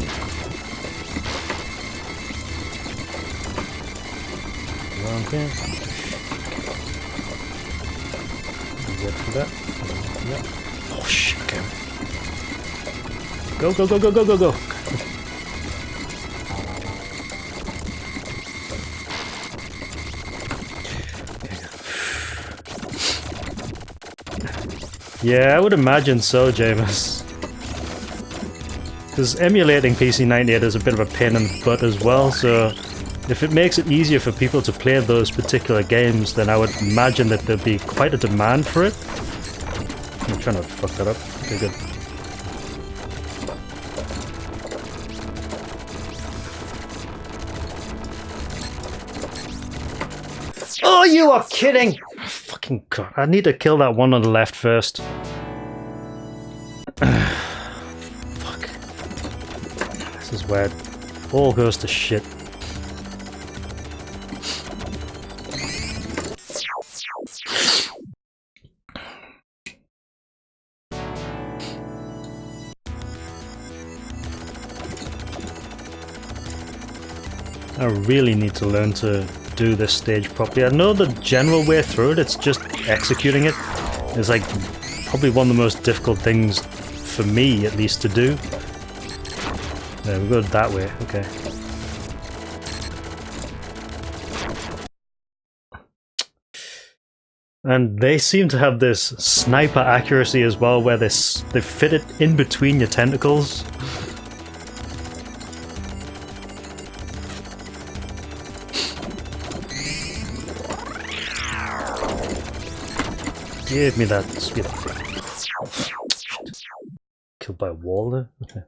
Okay. Wait for that. Yeah. Oh shit, okay. Go, go, go, go, go, go, go! Yeah, I would imagine so, Jameis. Because emulating PC 98 is a bit of a pain in the butt as well, so if it makes it easier for people to play those particular games, then I would imagine that there'd be quite a demand for it. I'm trying to fuck that up. Okay, good. Oh, you are kidding! Fucking God. I need to kill that one on the left first. Fuck. This is where it all goes to shit. I really need to learn to do this stage properly. I know the general way through it, it's just executing it. It's like probably one of the most difficult things for me, at least, to do. Yeah, we go that way, okay. And they seem to have this sniper accuracy as well, where they fit it in between your tentacles. Give me that speed. Killed by a wall there? Okay.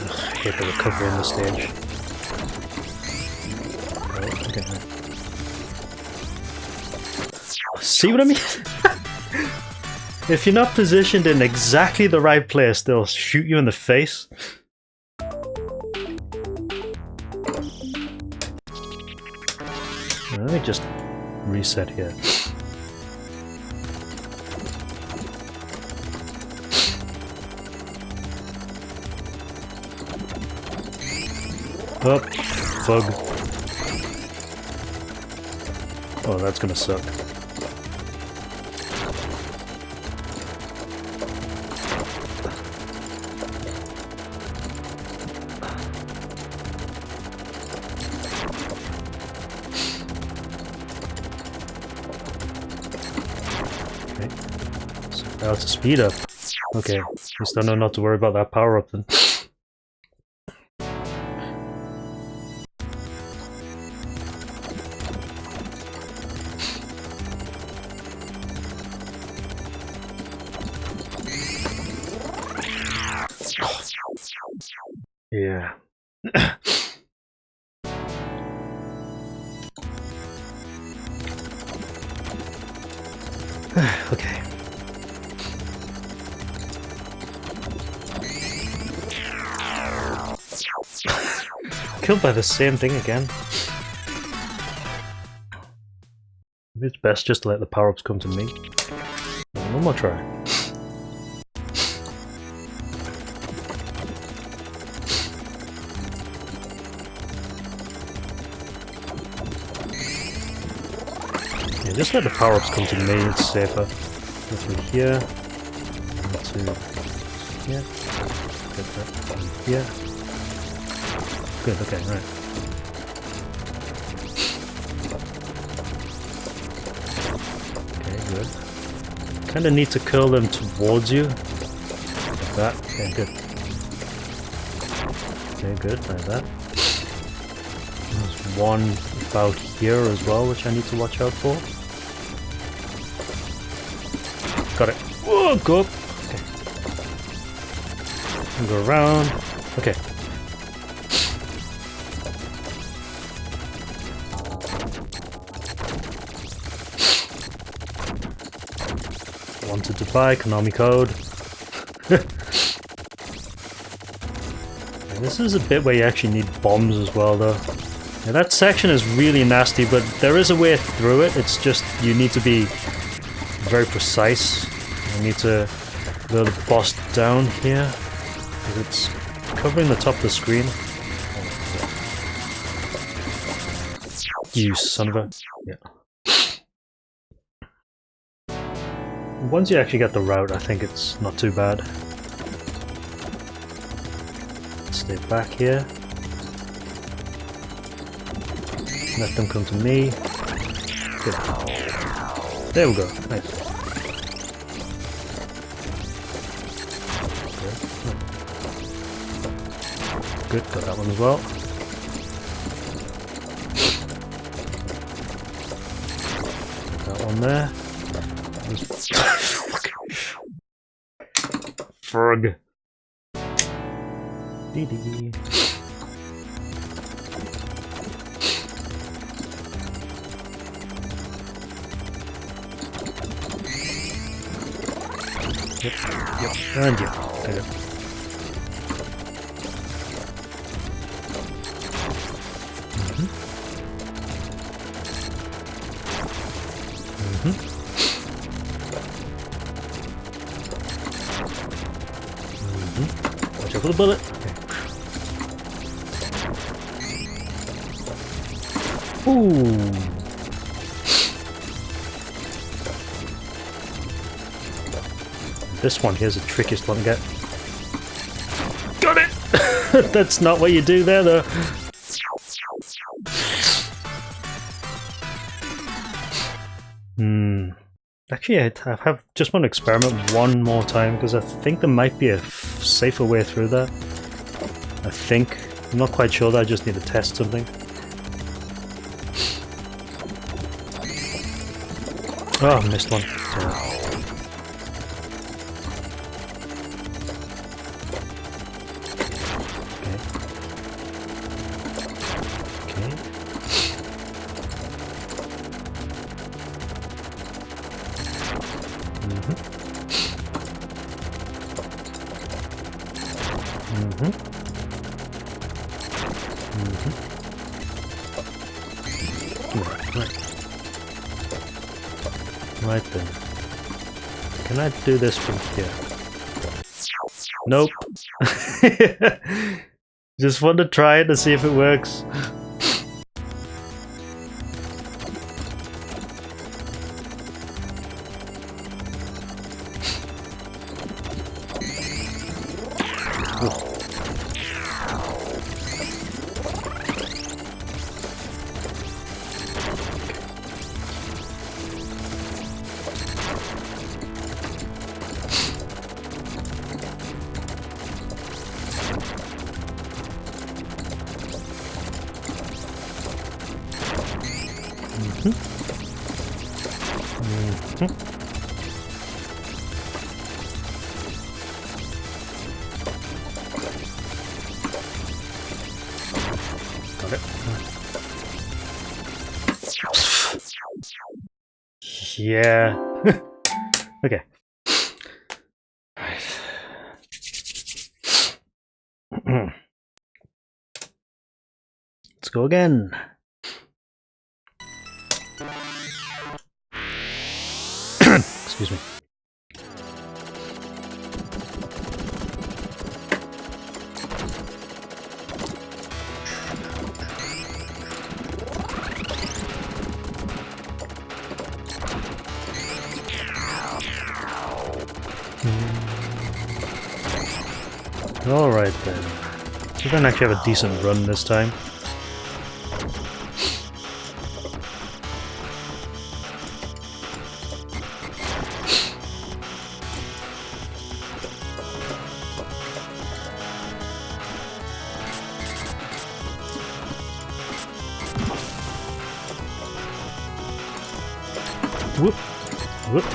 I hate the recovery in this stage. Oh, okay. See what I mean? If you're not positioned in exactly the right place, they'll shoot you in the face. Let me just reset here. Oh, fug. Oh, that's gonna suck. Now it's a speed up. Okay, at least I know not to worry about that power up then. Yeah. Okay. Killed by the same thing again. Maybe it's best just to let the power-ups come to me. One more try. Yeah, just let the power-ups come to me, it's safer. Go through here. To here. Get that from here. Good, okay, right. Okay, good. Kinda need to curl them towards you. Like that. Okay, good. Okay, good, like that. There's one about here as well, which I need to watch out for. Got it. Whoa, go up. Okay. Go around. Okay. Wanted to buy Konami code. This is a bit where you actually need bombs as well, though. Yeah, that section is really nasty, but there is a way through it. It's just you need to be very precise. You need to lure the boss down here. It's covering the top of the screen. You son of a... Yeah. Once you actually get the route, I think it's not too bad. Stay back here. Let them come to me. Good. There we go. Nice. Good, got that one as well. Got that one there. Frog. Dee. Yep, and yeah. Okay. Watch out for the bullet. Okay. Ooh. This one here's the trickiest one to get. Got it! That's not what you do there, though. Actually, I have just want to experiment one more time because I think there might be a safer way through that. I think. I'm not quite sure, that I just need to test something. Oh, I missed one. Sorry. Right then. Can I do this from here? Nope. Just want to try it to see if it works. Got it. Yeah. Okay. Let's go again. Excuse me. Alright then. We're gonna actually have a decent run this time. Whoop! Whoop!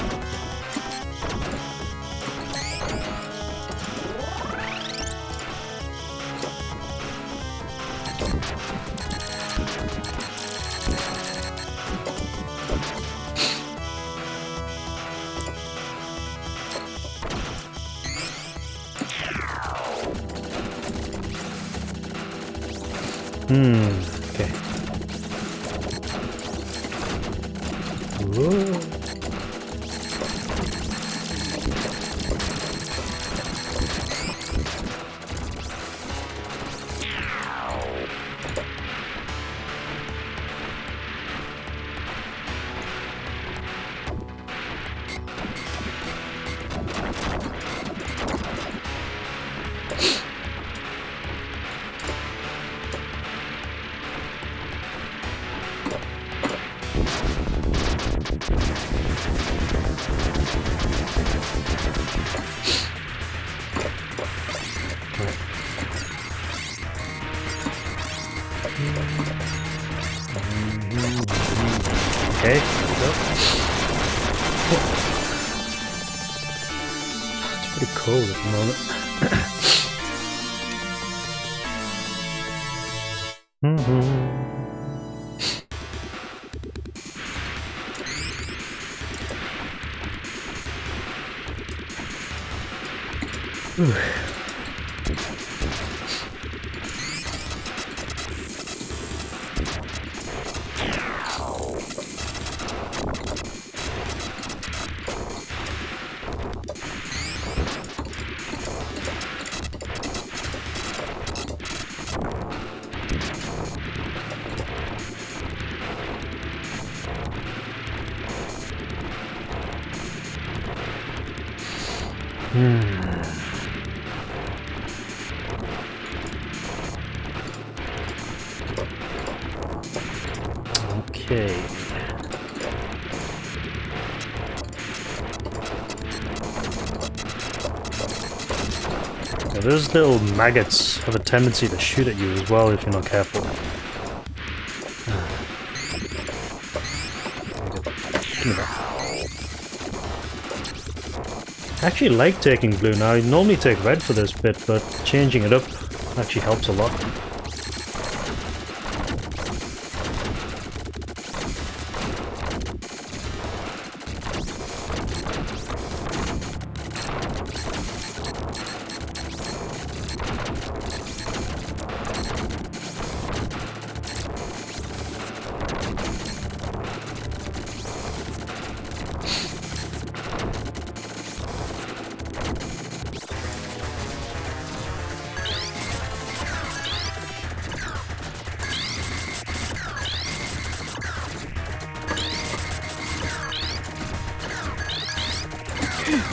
Okay. Whoa. Okay, go. It's pretty cold at the moment. Okay. Now, those little maggots have a tendency to shoot at you as well if you're not careful. Give me that. I actually like taking blue now. I normally take red for this bit, but changing it up actually helps a lot.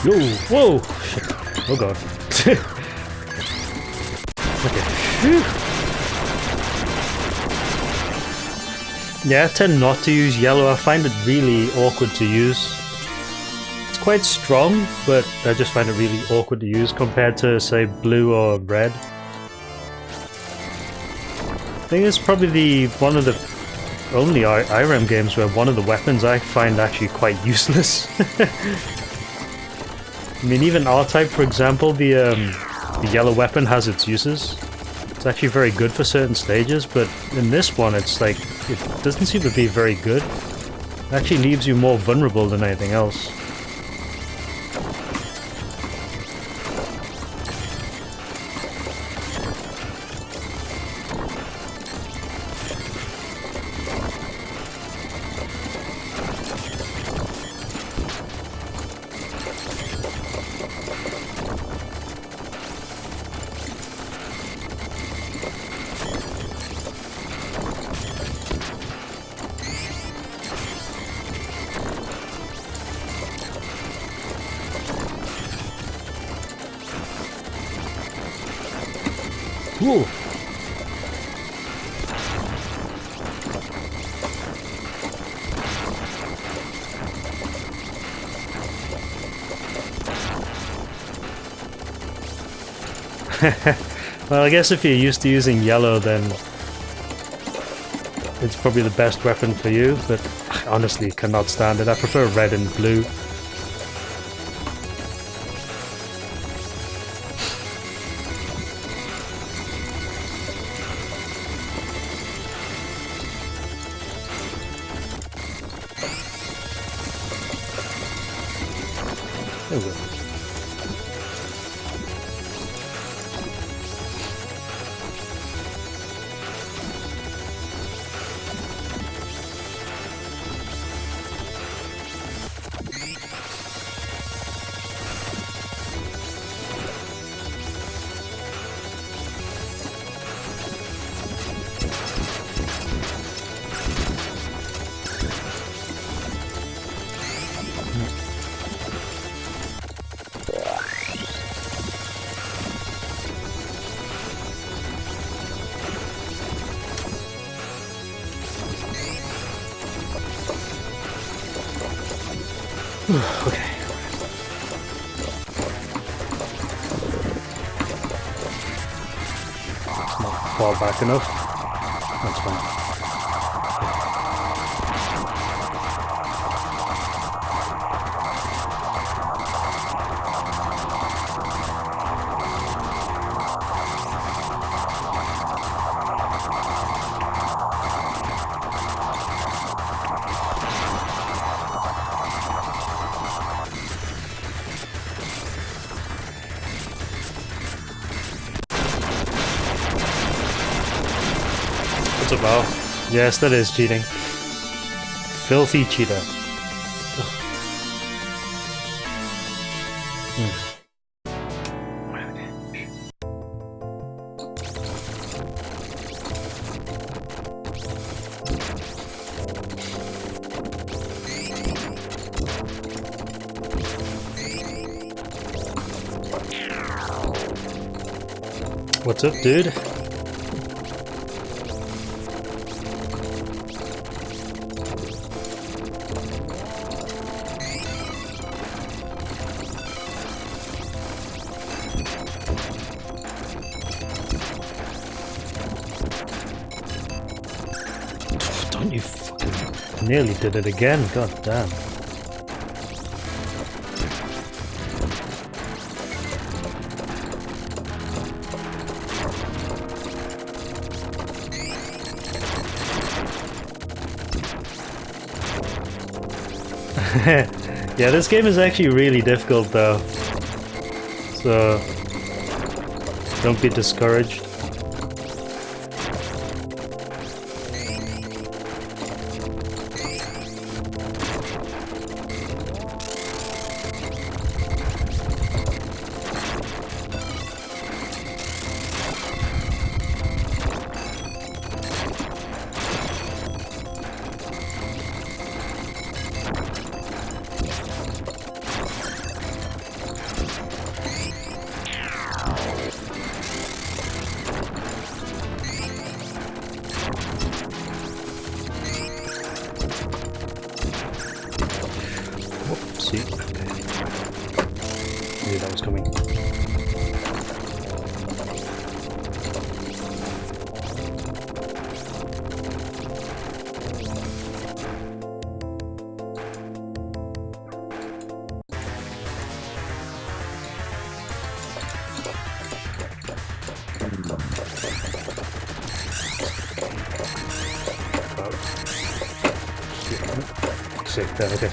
Yo, whoa! Shit. Oh god. Okay. Whew. Yeah, I tend not to use yellow. I find it really awkward to use. It's quite strong, but I just find it really awkward to use compared to, say, blue or red. I think it's probably one of the only IRAM games where one of the weapons I find actually quite useless. I mean, even R-Type, for example, the yellow weapon has its uses. It's actually very good for certain stages, but in this one, it's like, it doesn't seem to be very good. It actually leaves you more vulnerable than anything else. Whoa! Well, I guess if you're used to using yellow, then it's probably the best weapon for you, but I honestly cannot stand it. I prefer red and blue. There we go. Okay. It's not far back enough. That's fine. What's a bow? Yes, that is cheating. Filthy cheater. What's up, dude? Don't you fucking nearly did it again, god damn. Yeah, this game is actually really difficult though. So don't be discouraged. See, knew that was coming. Sick, there, okay.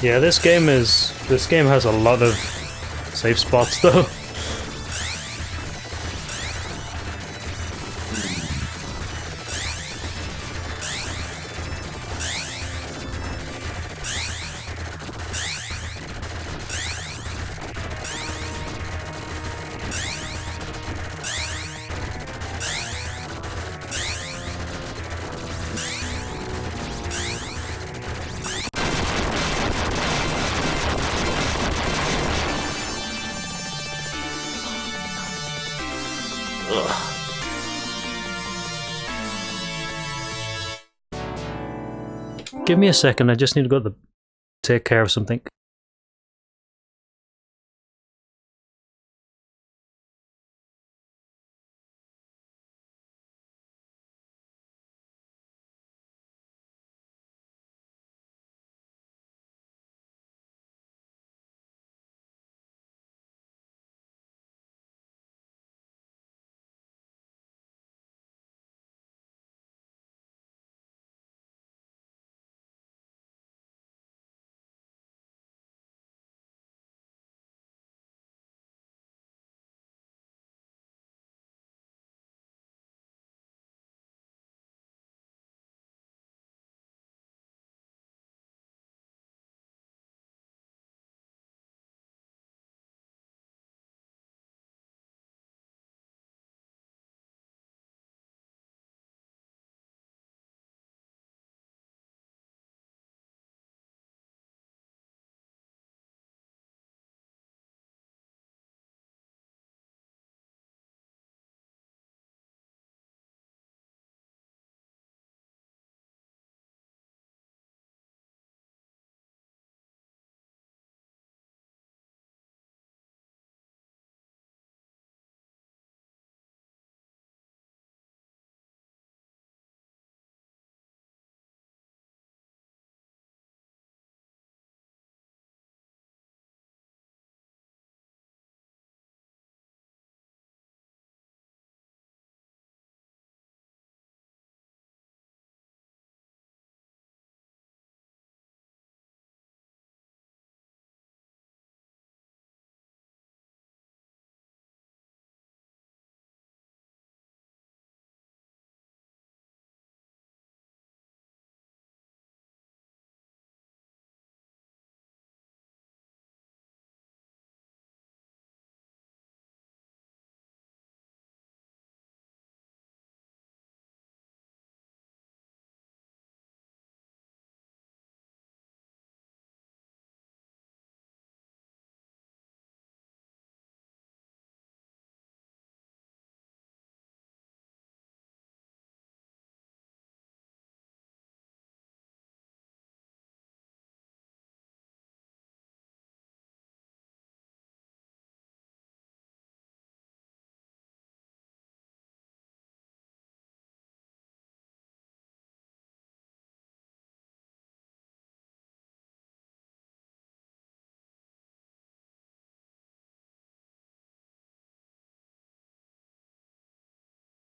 Yeah, this game has a lot of safe spots though. Give me a second, I just need to go take care of something.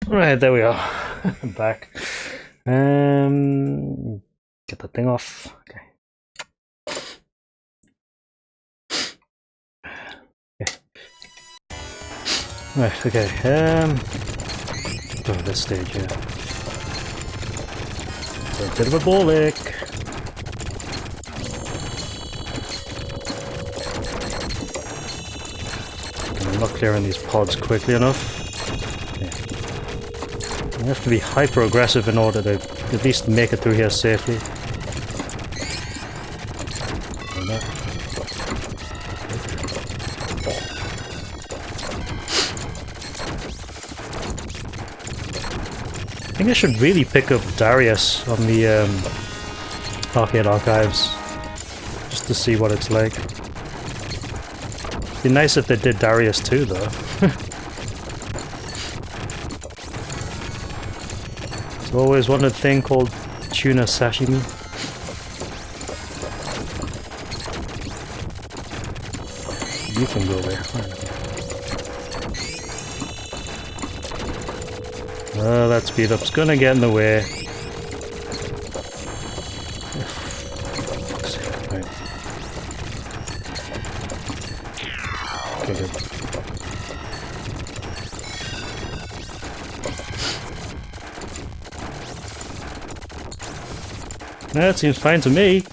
Right, there we are. I'm back. Get the thing off. Okay. Right, okay. Go to this stage here. So a bit of a bollock. I'm not clearing these pods quickly enough. Okay. You have to be hyper aggressive in order to at least make it through here safely. I think I should really pick up Darius on the Arcade Archives, just to see what it's like. It'd be nice if they did Darius too, though. There's always wanted a thing called tuna sashimi. You can go there. Oh, that speed up's gonna get in the way. Right. Okay, good. That seems fine to me.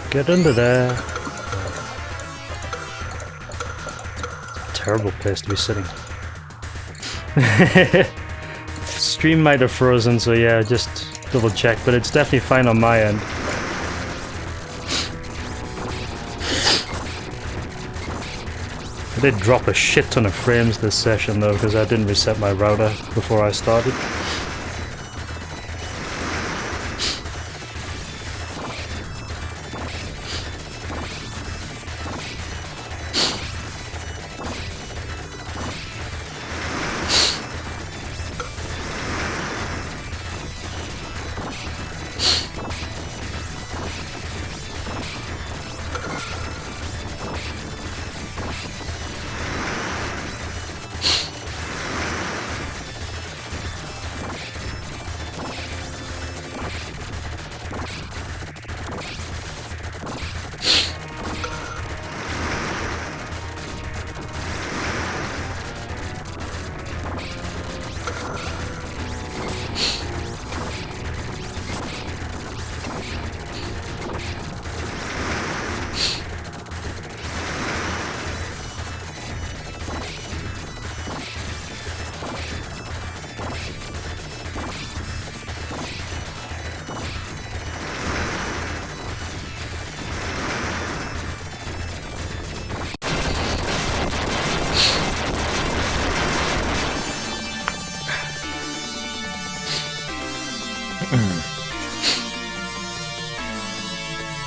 Get under there. Terrible place to be sitting. Stream might have frozen, so yeah, just double check, but it's definitely fine on my end. I did drop a shit ton of frames this session though, because I didn't reset my router before I started.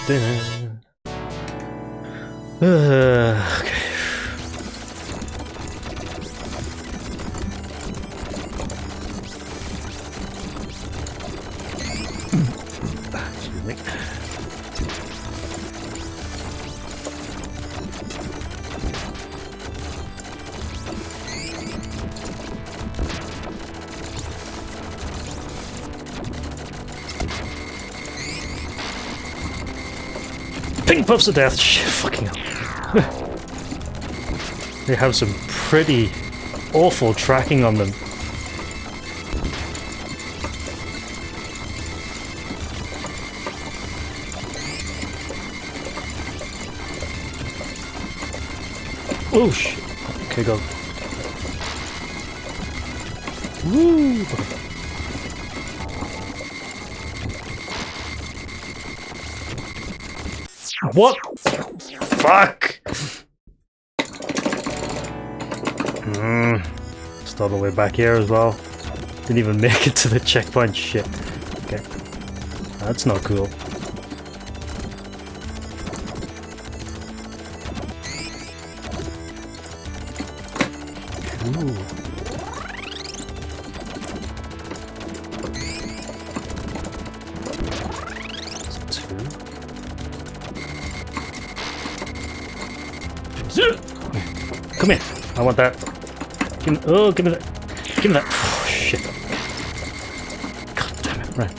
Dinner. Okay. Excuse me. Pink puffs of death. Shit, fucking hell. They have some pretty awful tracking on them. Oh shit. Okay, go. Woo! What? Fuck! Start all the way back here as well. Didn't even make it to the checkpoint. Shit. Okay. That's not cool. Ooh. Come here. I want that. Give me, oh, give me that. Give me that. Oh, shit. God damn it. Right.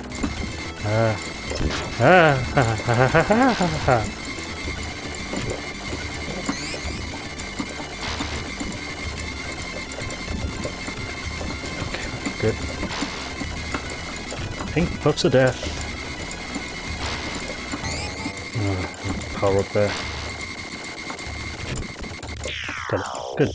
Okay, good. Pink puffs of death. Oh, power up there. Got it. Good.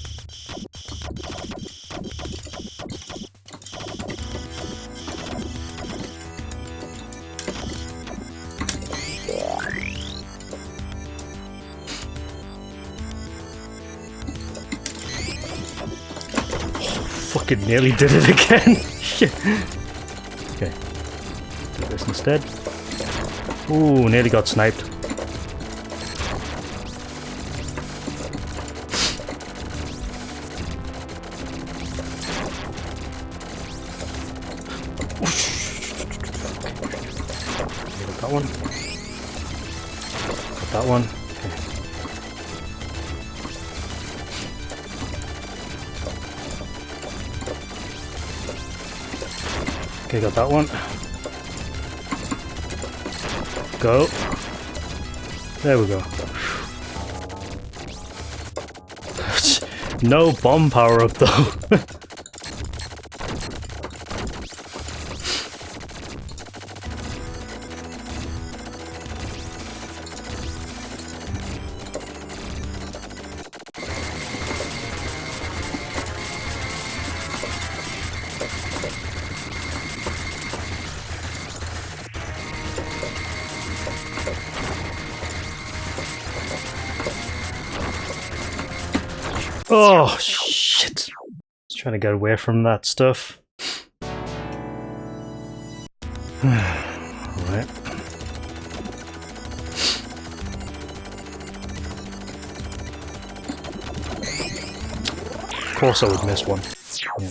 Fucking nearly did it again. Shit. Okay. Do this instead. Ooh, nearly got sniped. Got one. Got that one. Okay, got that one. Go. There we go. No bomb power up though. Oh, shit. Just trying to get away from that stuff. Alright. Of course I would miss one. Yeah.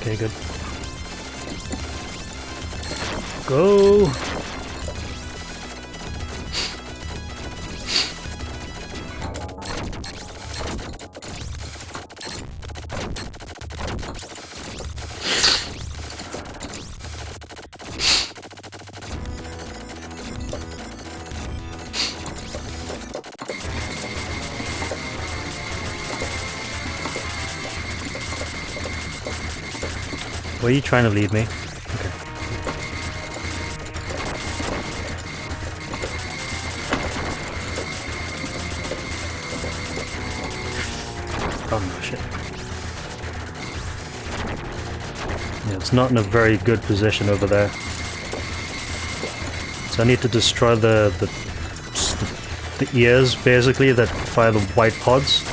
Okay, good. Go! Where are you trying to lead me? Okay. Oh no, shit. Yeah, it's not in a very good position over there. So I need to destroy the ears, basically, that fire the white pods.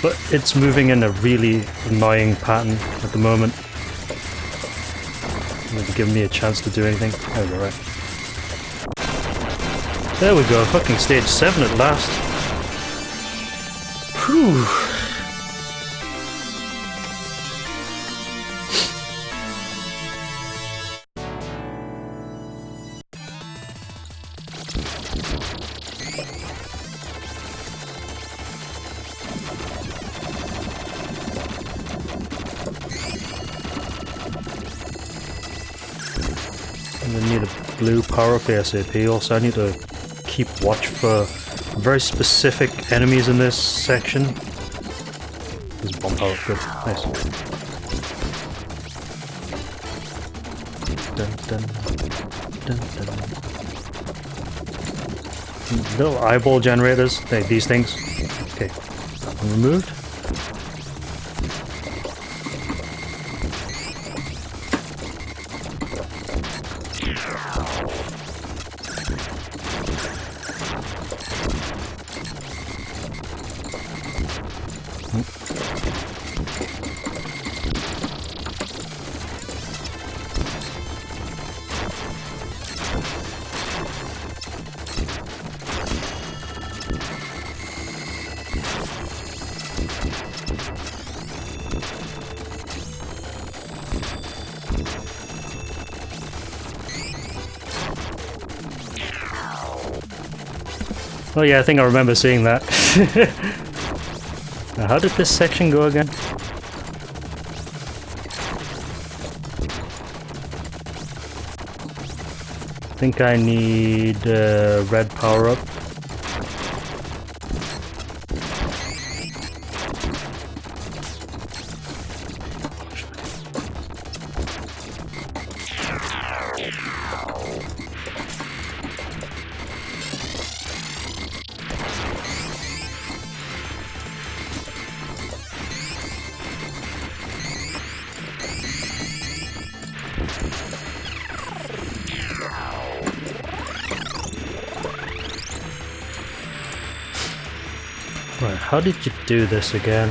But it's moving in a really annoying pattern at the moment. Maybe give me a chance to do anything. There we go, right. There we go, fucking stage 7 at last. Whew. I need a blue power up ASAP. Also, I need to keep watch for very specific enemies in this section. There's bomb power, good, nice. Dun, dun, dun, dun. Little eyeball generators, these things. Okay, removed. Oh yeah, I think I remember seeing that. Now, how did this section go again? I think I need red power up. Right, how did you do this again?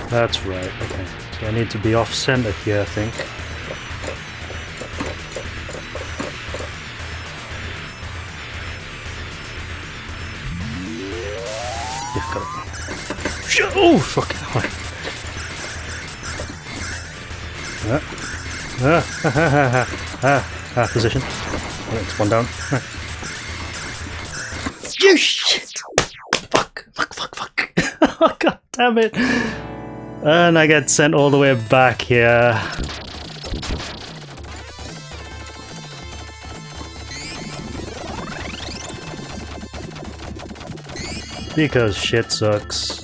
That's right, okay. So I need to be off-center here, I think. Yeah, got it. Oh, fuck. Position. Oh, it's one down. You shit! Fuck. Oh, god damn it. And I get sent all the way back here. Because shit sucks.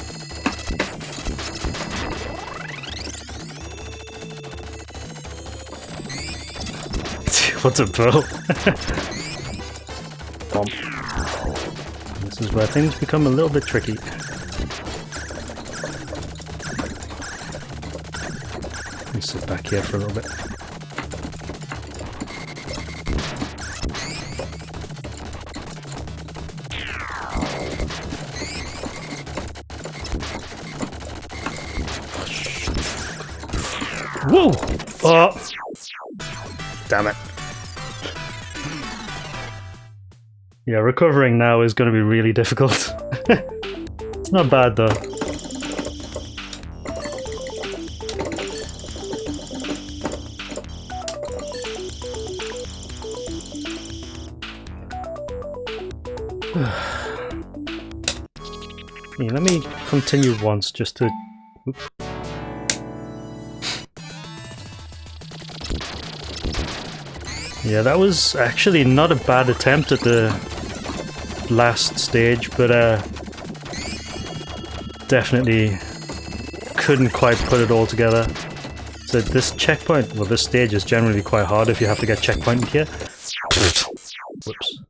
What's a bow? Bomb. This is where things become a little bit tricky. Let me sit back here for a little bit. Whoa! Oh! Damn it. Yeah, recovering now is going to be really difficult. It's not bad though. Yeah, let me continue once just to... Oops. Yeah, that was actually not a bad attempt at the last stage, but definitely couldn't quite put it all together. So this checkpoint, well, this stage is generally quite hard if you have to get checkpointed here. Whoops.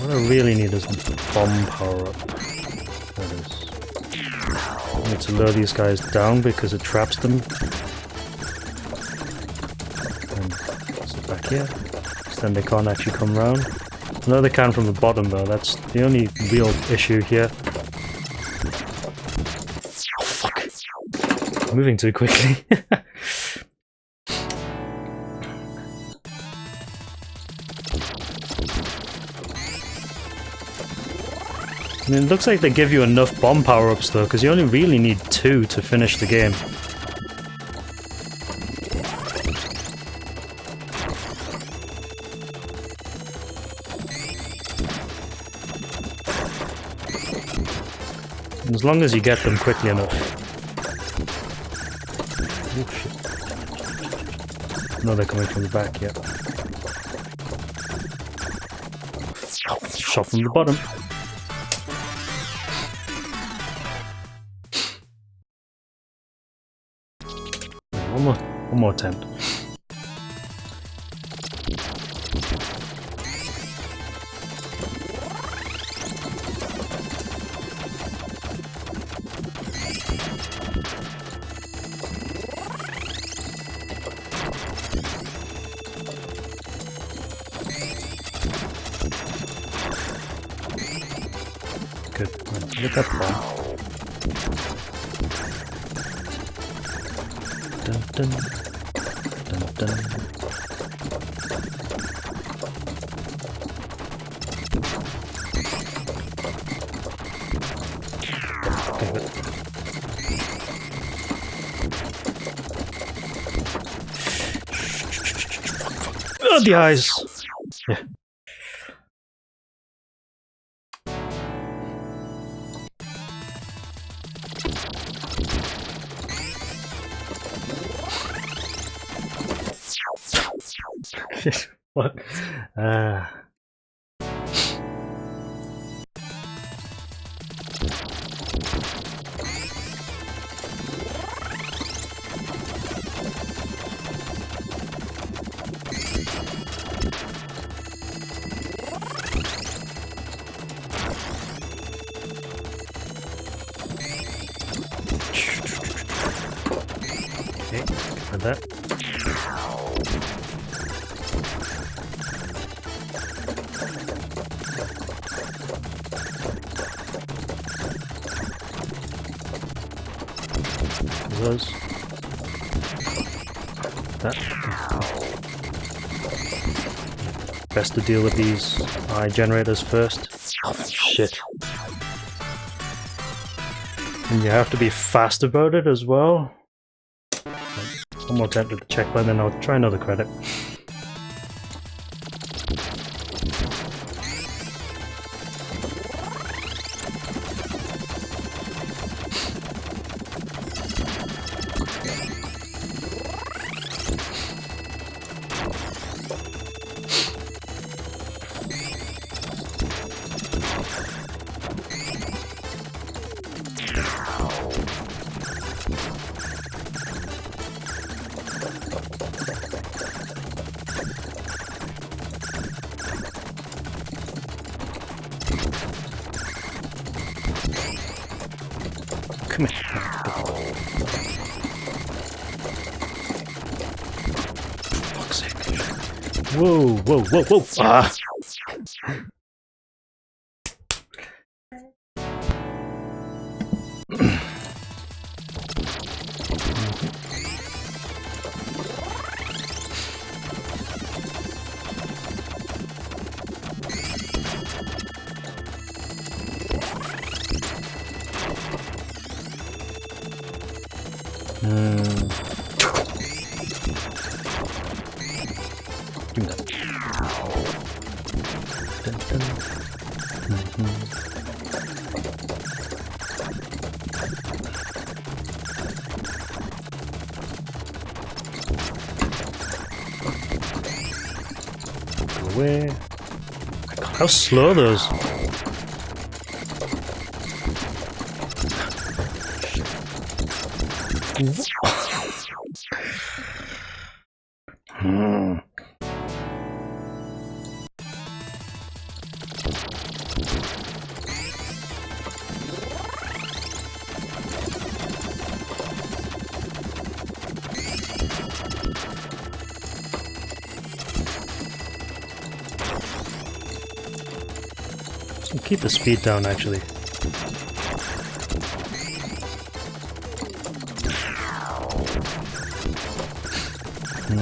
What I really need is bomb power up. There it is. I need to lure these guys down because it traps them. And sit back here. Because then they can't actually come round. I know they can from the bottom though, that's the only real issue here. moving too quickly. I mean, it looks like they give you enough bomb power-ups though, because you only really need 2 to finish the game. And as long as you get them quickly enough. Oh shit. No, they're coming from the back, yeah. Shot from the bottom. One more attempt. Good. Look at that. Dun, dun, dun, dun. Okay, good. Oh, the eyes! Yeah. What? Okay, and that. Those. That. Best to deal with these eye generators first. Oh, shit. And you have to be fast about it as well. One more attempt at the checkpoint, then I'll try another credit. Come here. Fuck's sake. Whoa, whoa, whoa, whoa! Ah! Give me that. Dun, dun. Go away. God, how slow those. So keep the speed down actually. Hey,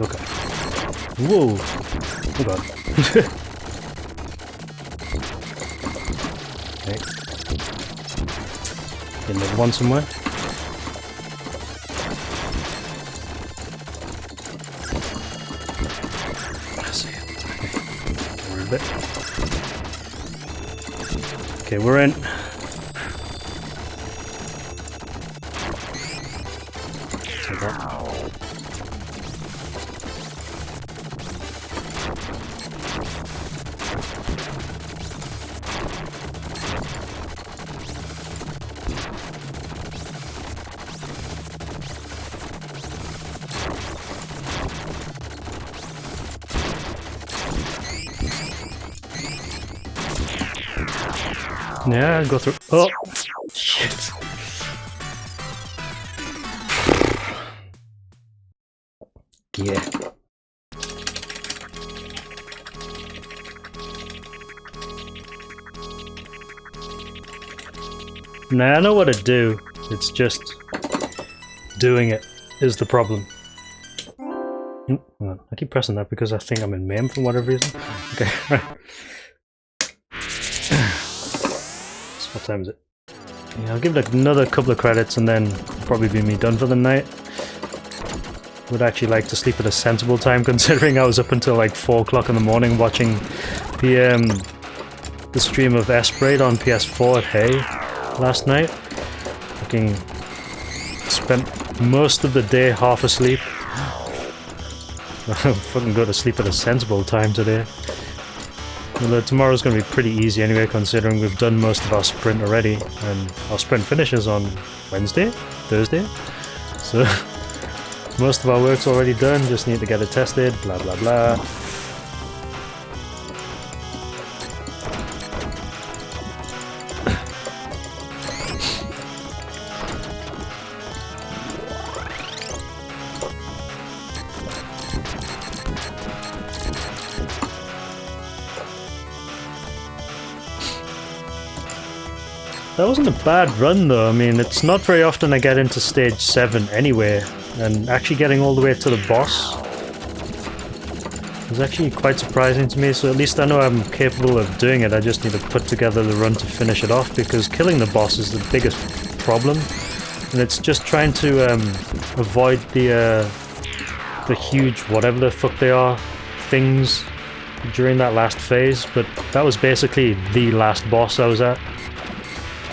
okay. Whoa. Oh god. Okay. Get another one somewhere. I see it. Okay. Get rid of it. Okay, we're in. Take that. Yeah, go through. Oh! Shit. Yeah. Nah, I know what to do. It's just doing it is the problem. Hang on. I keep pressing that because I think I'm in MAME for whatever reason. Okay, right. So what time is it? Yeah, I'll give it another couple of credits and then probably be me done for the night. Would actually like to sleep at a sensible time considering I was up until like 4 o'clock in the morning watching the stream of S-Braid on PS4 at Hay last night. Fucking spent most of the day half asleep. I'll fucking go to sleep at a sensible time today. Although tomorrow's going to be pretty easy anyway considering we've done most of our sprint already and our sprint finishes on Wednesday? Thursday? So most of our work's already done, just need to get it tested, blah blah blah. That wasn't a bad run though. I mean, it's not very often I get into stage 7 anyway, and actually getting all the way to the boss was actually quite surprising to me, so at least I know I'm capable of doing it. I just need to put together the run to finish it off, because killing the boss is the biggest problem, and it's just trying to avoid the huge whatever the fuck they are things during that last phase, but that was basically the last boss I was at.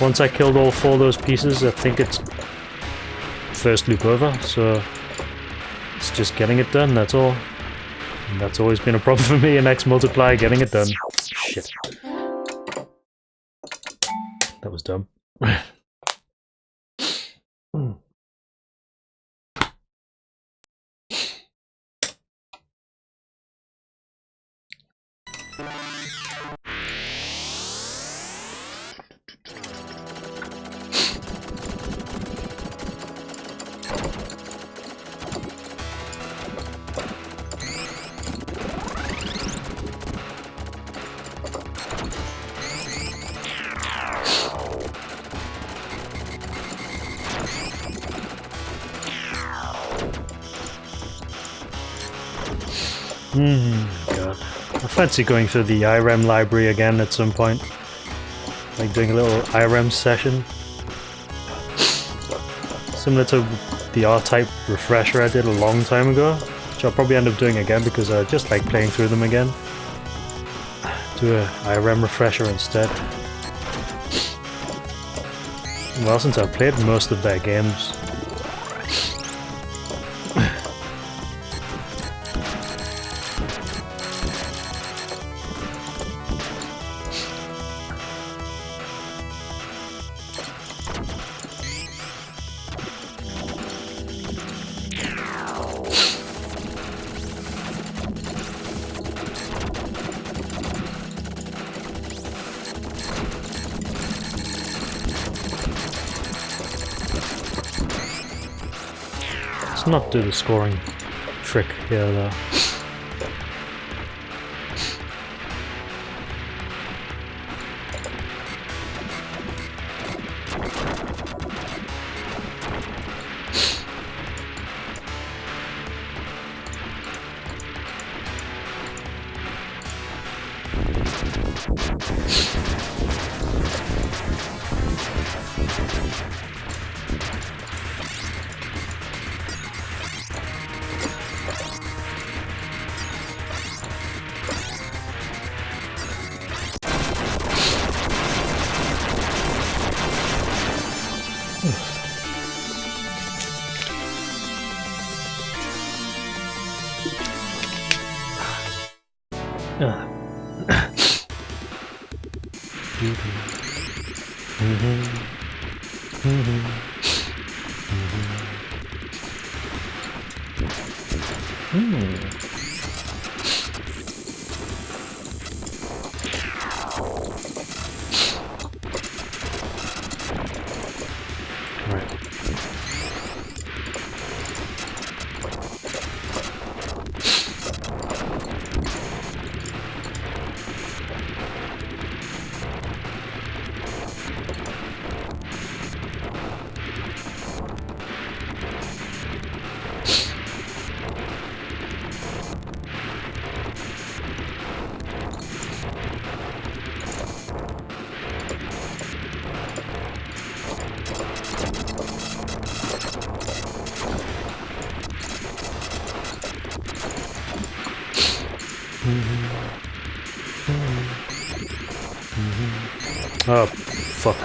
Once I killed all 4 of those pieces, I think it's first loop over, so it's just getting it done, that's all. And that's always been a problem for me in X Multiply, getting it done. Shit. That was dumb. God. I fancy going through the IREM library again at some point. Like doing a little IREM session. Similar to the R-Type refresher I did a long time ago, which I'll probably end up doing again because I just like playing through them again. Do a IREM refresher instead. Well, since I've played most of their games. Let's not do the scoring trick here though. Oh, fuck.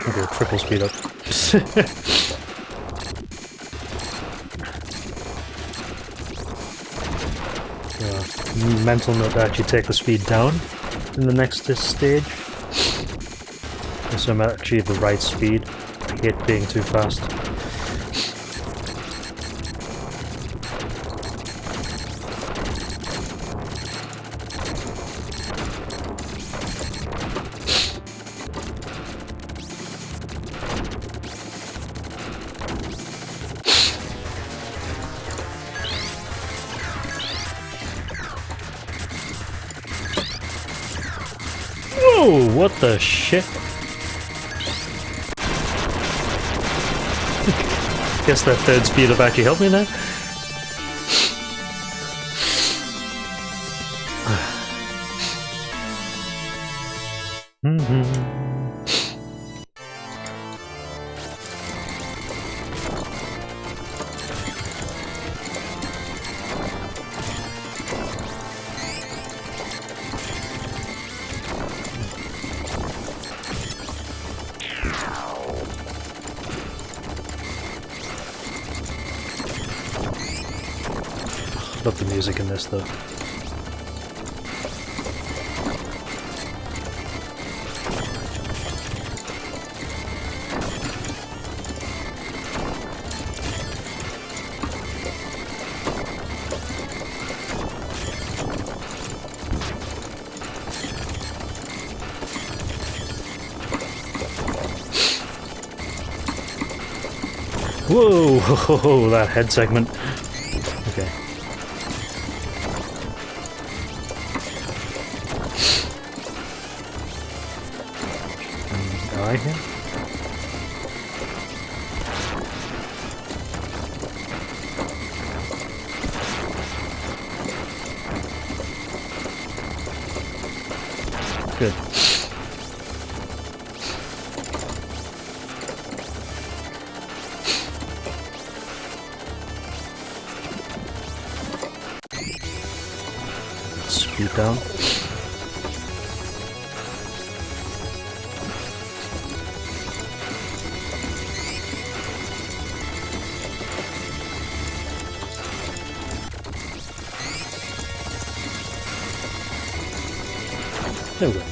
Okay, triple speed up. Mental note to actually take the speed down in the next stage. So I'm actually at the right speed. I hate being too fast. Whoa, what the shit? Guess that third speed have actually helped me now. Love the music in this though. Whoa, that head segment. Okay. Eye here? Good. Speed down. There we go.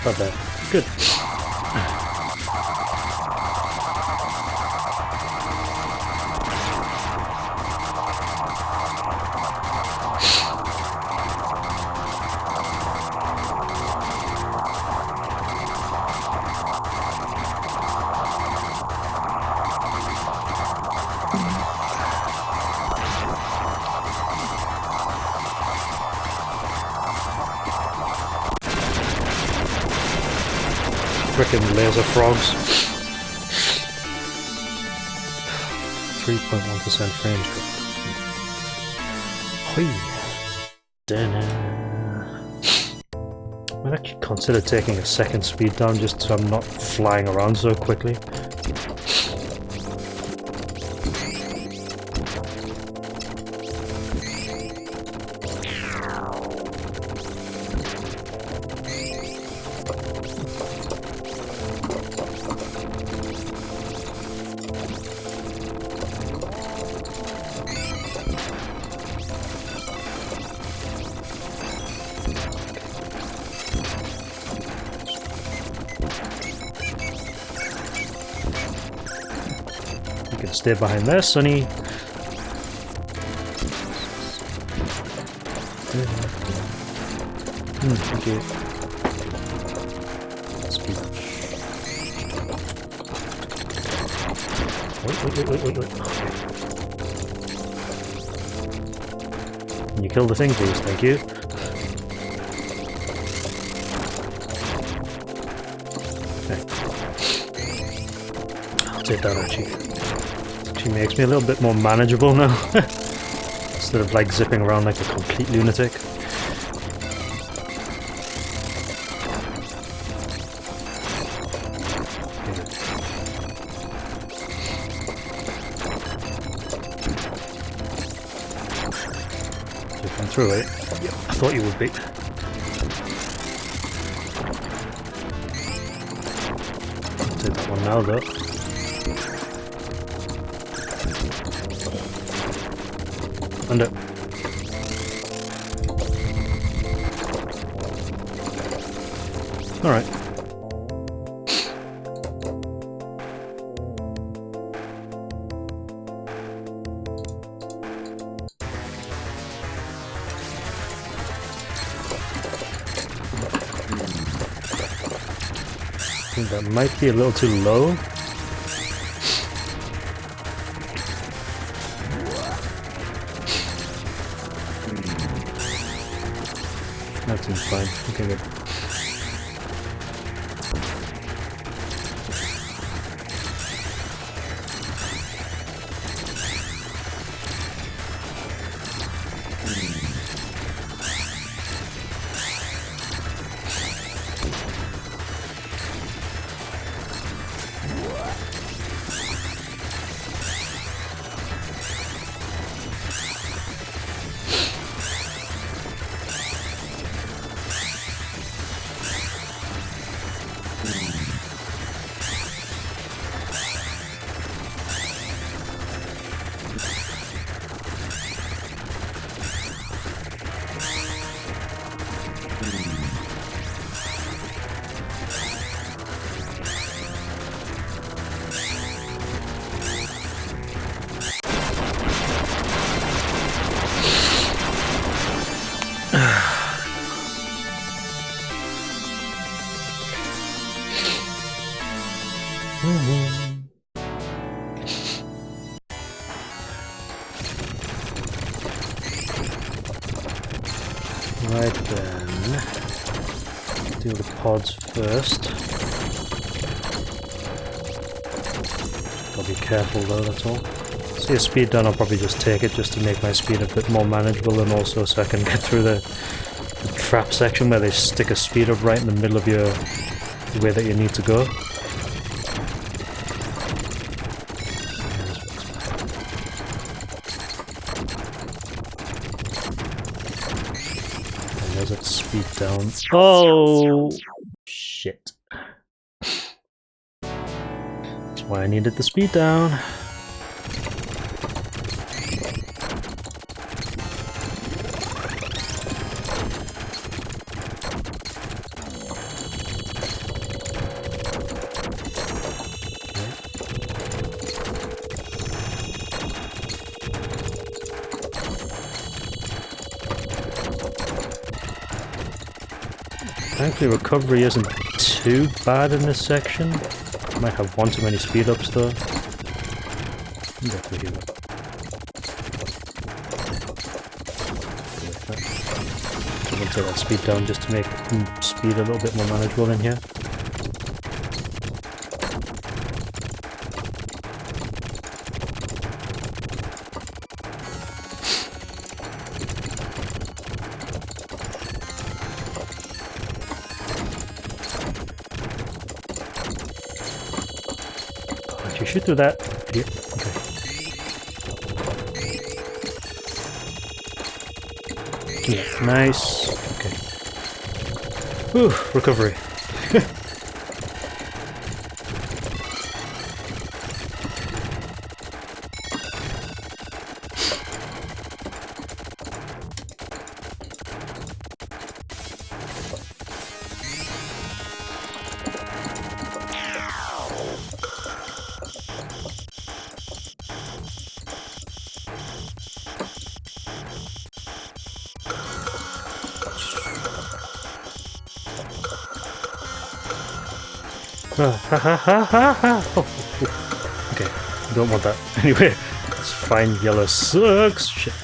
Not bad. Good. Frickin' laser frogs. 3.1% frames drop. I'd actually consider taking a second speed down just so I'm not flying around so quickly. You can stay behind there, Sonny. Thank you. Speed. Wait. Can you kill the thing, please? Thank you. Okay. I'll take that actually. Actually makes me a little bit more manageable now. Instead of like zipping around like a complete lunatic. Through it. Yep, I thought you would be. I'll take that one now though. Under. Alright. I think that might be a little too low. That seems fine. Okay, good. Right then, do the pods first. Gotta be careful though, that's all. See a speed down, I'll probably just take it just to make my speed a bit more manageable and also so I can get through the trap section where they stick a speed up right in the middle of the way that you need to go. There's that speed down. Oh shit. That's why I needed the speed down. Thankfully recovery isn't too bad in this section. Might have one too many speed ups though. Get through here. I'm gonna take that speed down just to make speed a little bit more manageable in here. You should do that. Here. Okay. Yeah, nice. Okay. Whew, recovery. Oh, okay, don't want that. Anyway, let's find yellow sucks. Shit.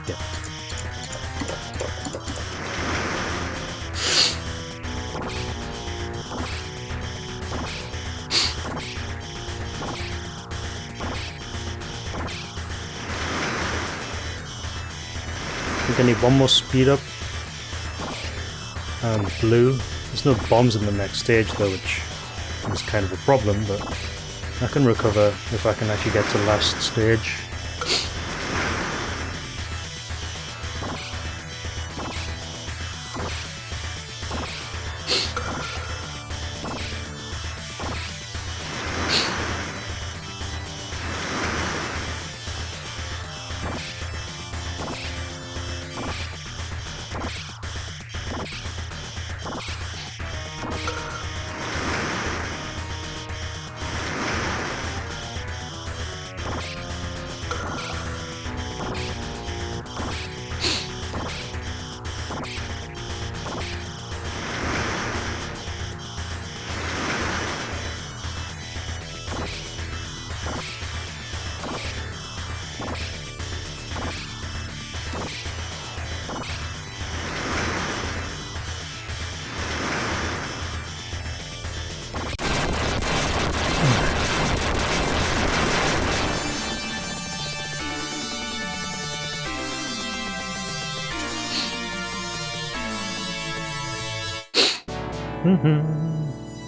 Yeah. I think I need one more speed up. And blue. There's no bombs in the next stage though, which is kind of a problem, but I can recover if I can actually get to the last stage.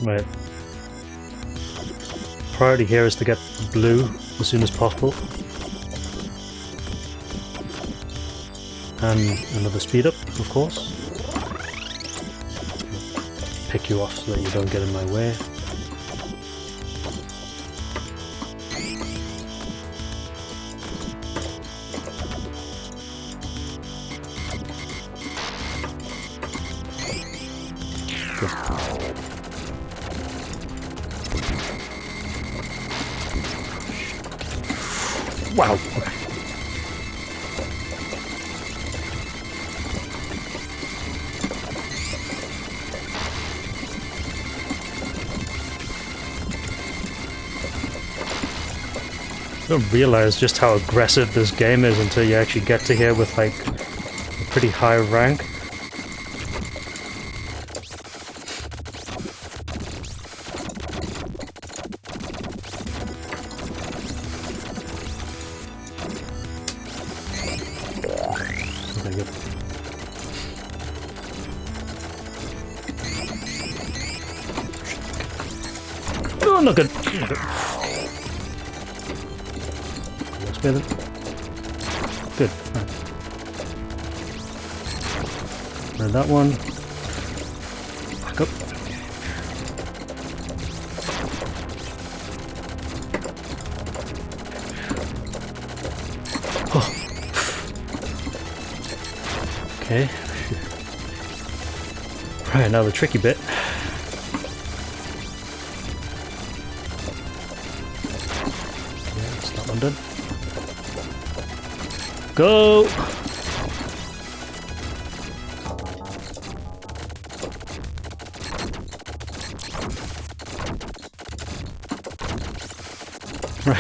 Right. Priority here is to get blue as soon as possible. And another speed up, of course. Pick you off so that you don't get in my way. Wow. Okay. You don't realize just how aggressive this game is until you actually get to here with like a pretty high rank. Oh, not good. Let's get it. Good. Right. And that one. Back up. Oh. Okay. Right, now the tricky bit. Done. Go! Right.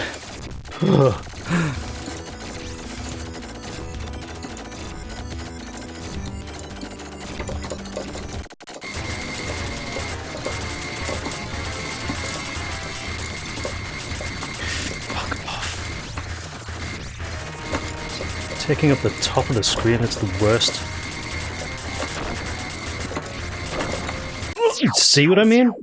Taking up the top of the screen, it's the worst. See what I mean?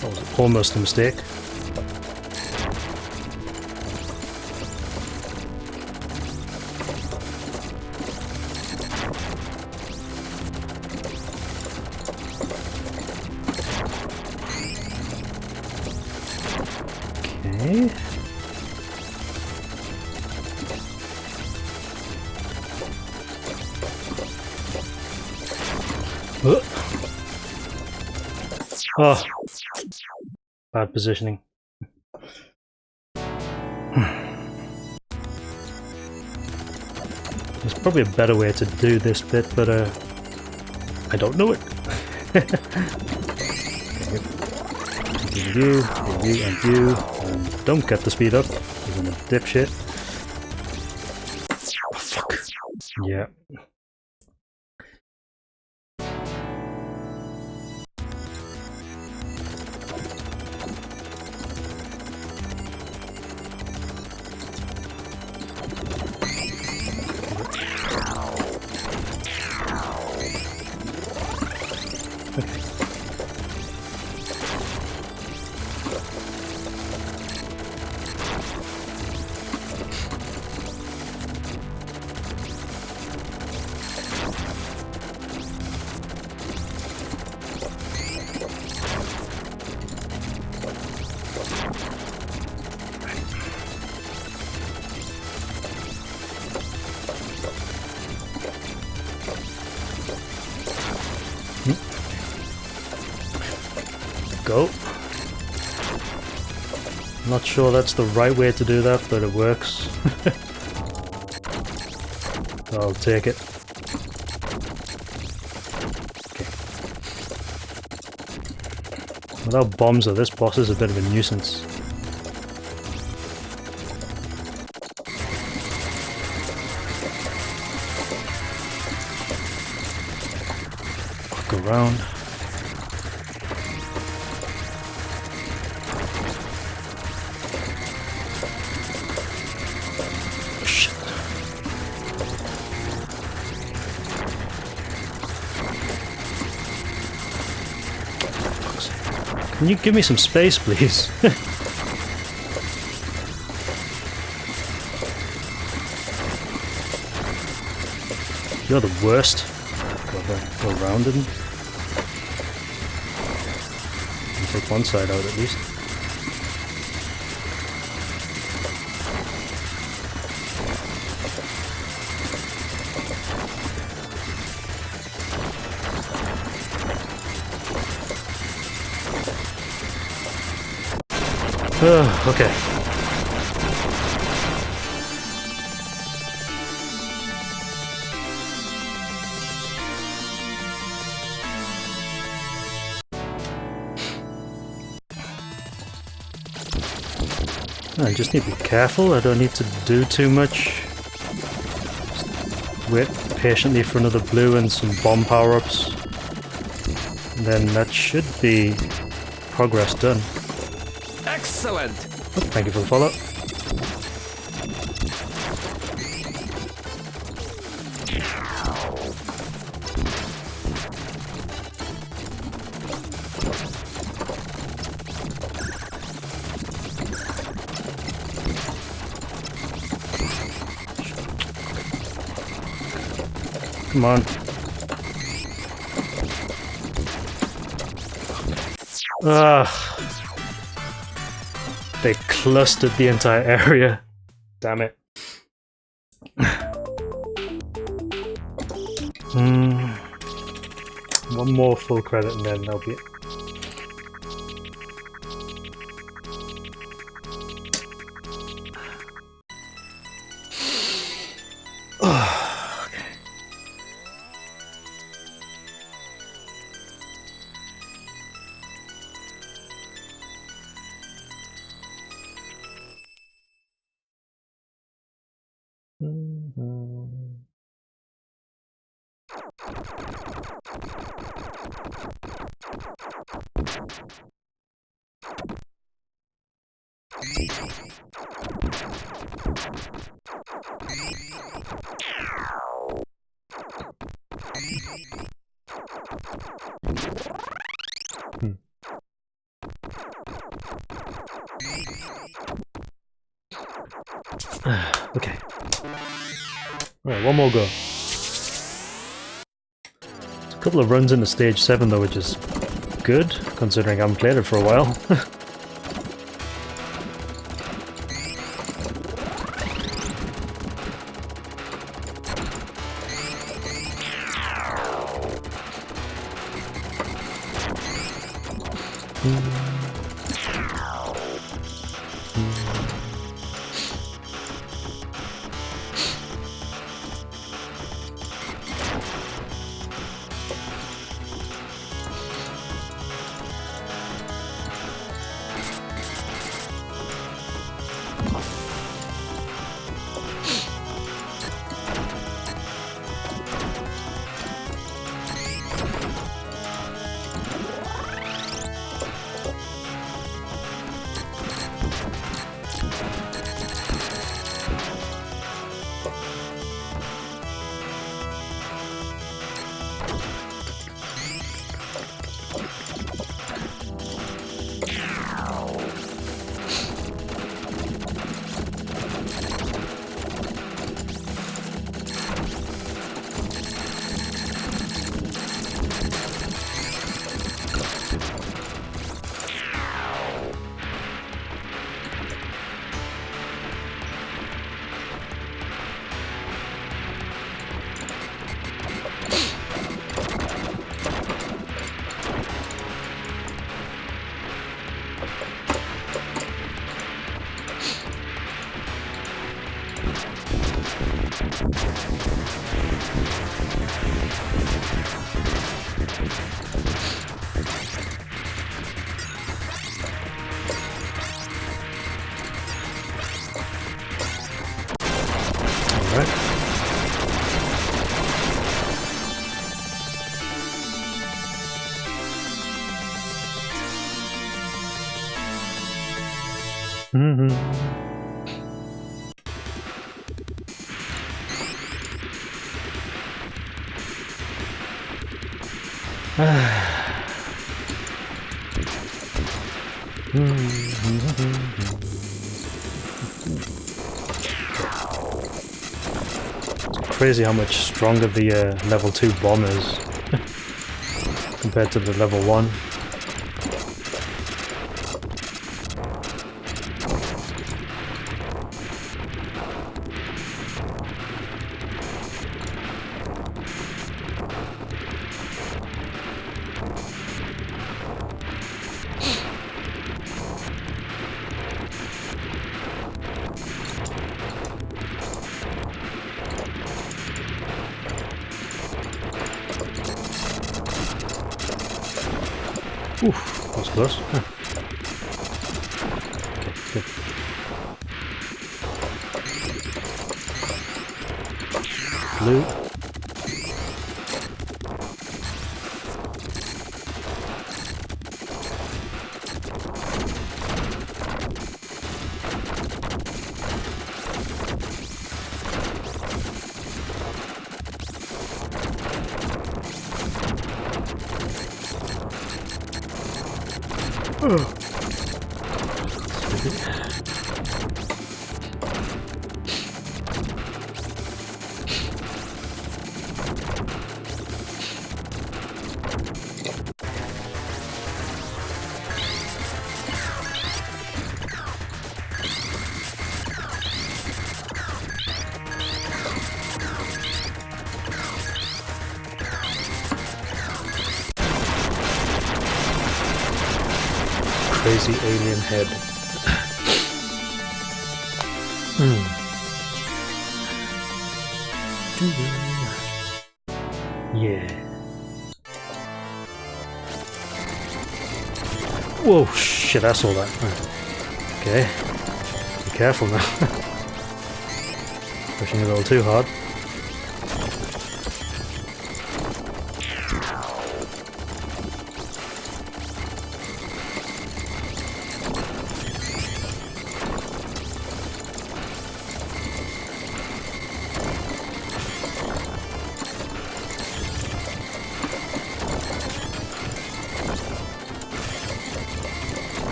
That was almost a mistake. Okay. Oh, bad positioning. There's probably a better way to do this bit, but I don't know it. You, and you, and don't get the speed up, because I'm a dipshit. Oh, fuck. Yeah. Go. Not sure that's the right way to do that, but it works. I'll take it. Okay. Without bombs, though, this boss is a bit of a nuisance. Walk around. Can you give me some space, please? You're the worst. Go around him. Take one side out at least. Okay. I just need to be careful. I don't need to do too much. Just wait patiently for another blue and some bomb power-ups. Then that should be progress done. Excellent! Oh, thank you for the follow. Come on. Ugh. They clustered the entire area. Damn it. One more full credit and then that'll be it. Okay. Alright, one more go. There's a couple of runs into stage 7 though, which is good, considering I haven't played it for a while. It's crazy how much stronger the level 2 bomb is compared to the level 1. Oof, that was close. Huh. Okay, good. Blue. crazy alien head. Yeah. Whoa, shit, I saw that. Okay. Be careful now. Pushing it a little too hard.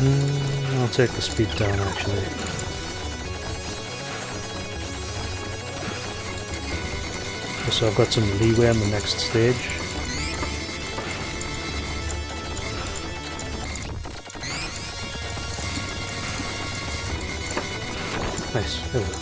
I'll take the speed down actually. So I've got some leeway on the next stage. Nice, there we go.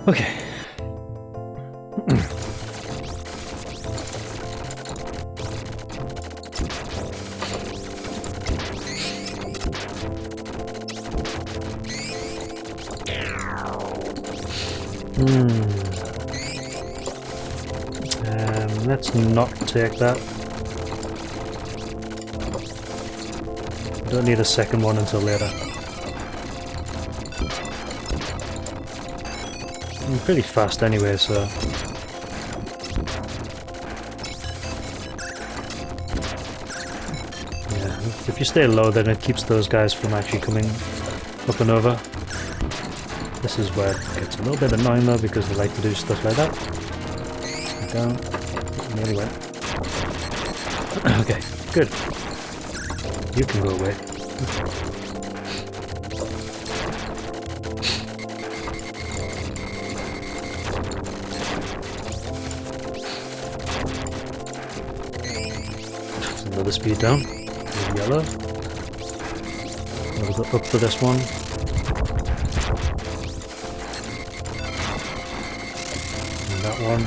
Okay. Let's not take that. Don't need a second one until later. I'm pretty fast anyway, so... yeah, if you stay low then it keeps those guys from actually coming up and over. This is where it gets a little bit annoying though, because they like to do stuff like that. Down. Nearly went. Okay, good. You can go away. Another speed down. Yellow. We'll go up for this one. And that one.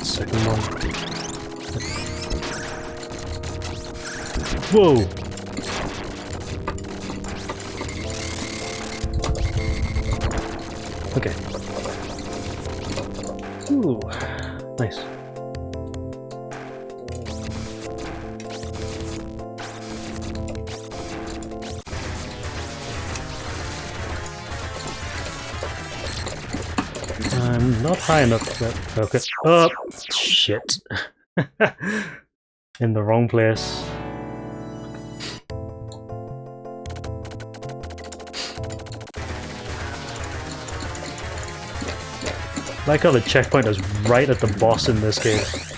Second one. Whoa! Okay. Ooh, nice. I'm not high enough yet. Okay. Oh, shit. In the wrong place. I like how the checkpoint is right at the boss in this case.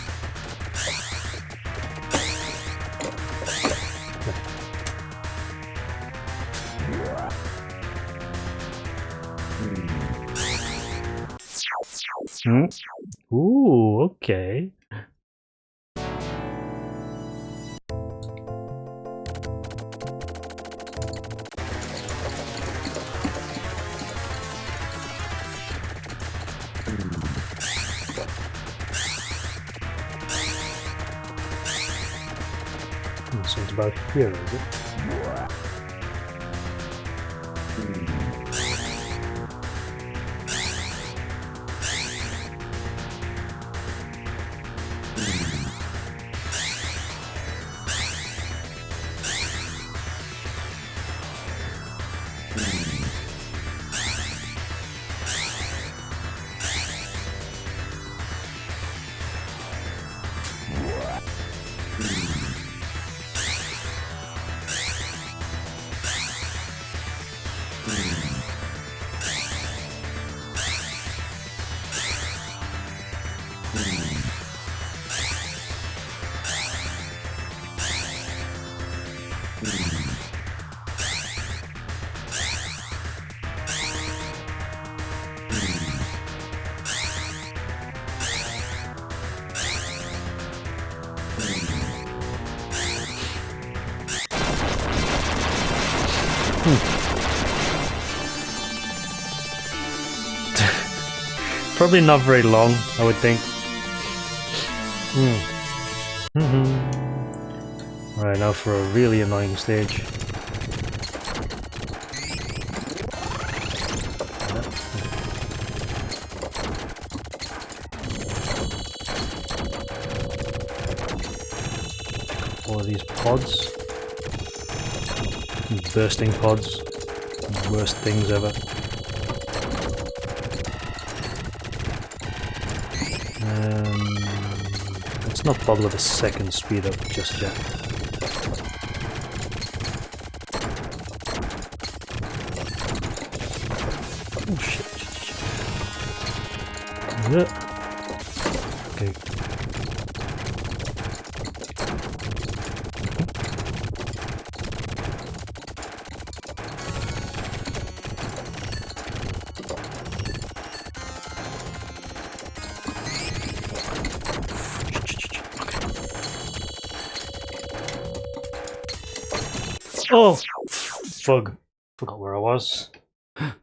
Hmm? Ooh, okay. So it's about here, is it? Probably not very long, I would think. Alright, now for a really annoying stage. All of these pods. Bursting pods. Worst things ever. Let's not bother with a second speed up just yet. Oh shit. Okay. Oh, fuck. Forgot where I was. I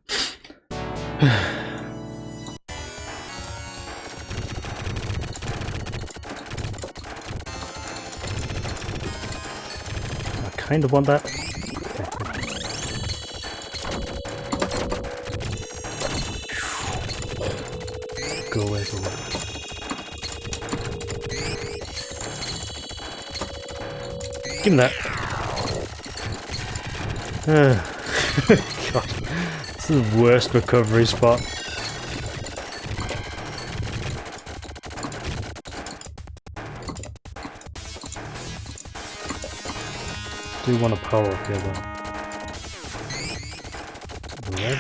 kind of want that. Go away, go away. Give me that. God, this is the worst recovery spot. Do want to power up here though. Red.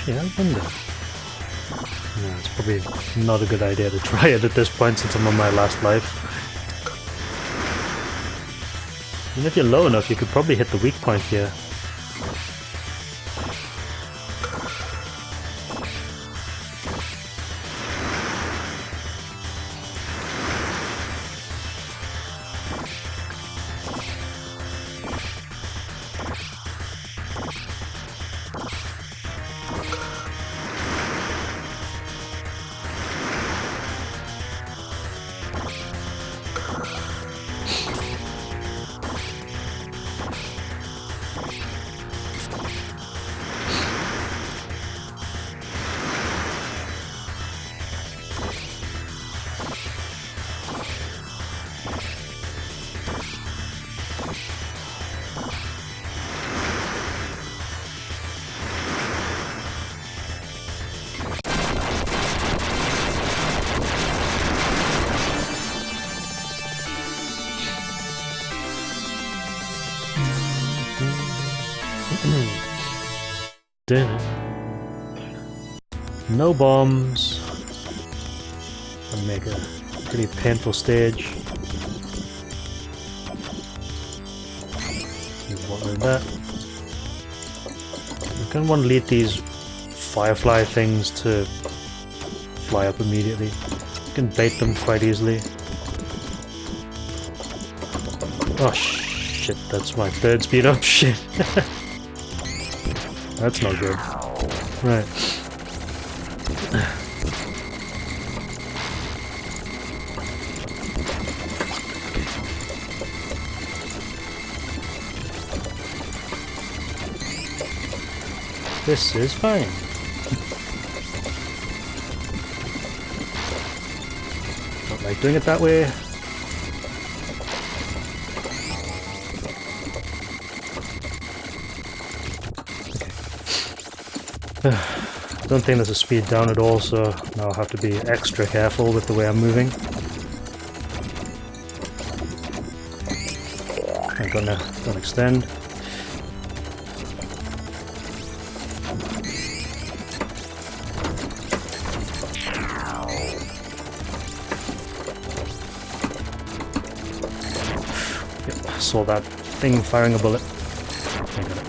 Actually, I wonder. No, it's probably not a good idea to try it at this point since I'm on my last life. And if you're low enough, you could probably hit the weak point here. No bombs. I'll make a pretty painful stage. What like that. I kind of want to lead these firefly things to fly up immediately. You can bait them quite easily. Oh shit, that's my third speed up. Shit. That's not good. Right. This is fine. Don't like doing it that way. Don't think there's a speed down at all, so now I'll have to be extra careful with the way I'm moving. I'm gonna don't extend. Yep, I saw that thing firing a bullet. I got it.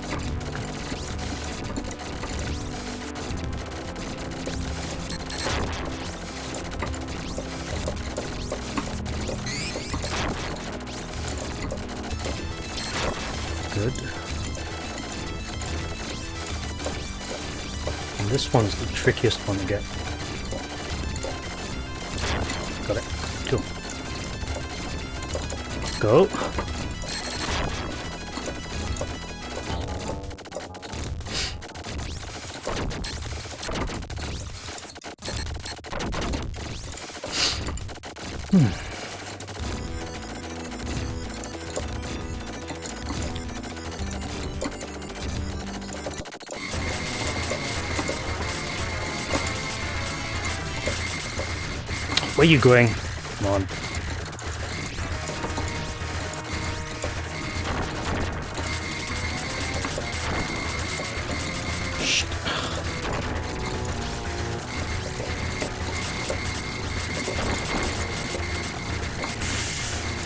Good. And this one's the trickiest one to get. Got it. Cool. Go. Where are you going? Come on. Shit.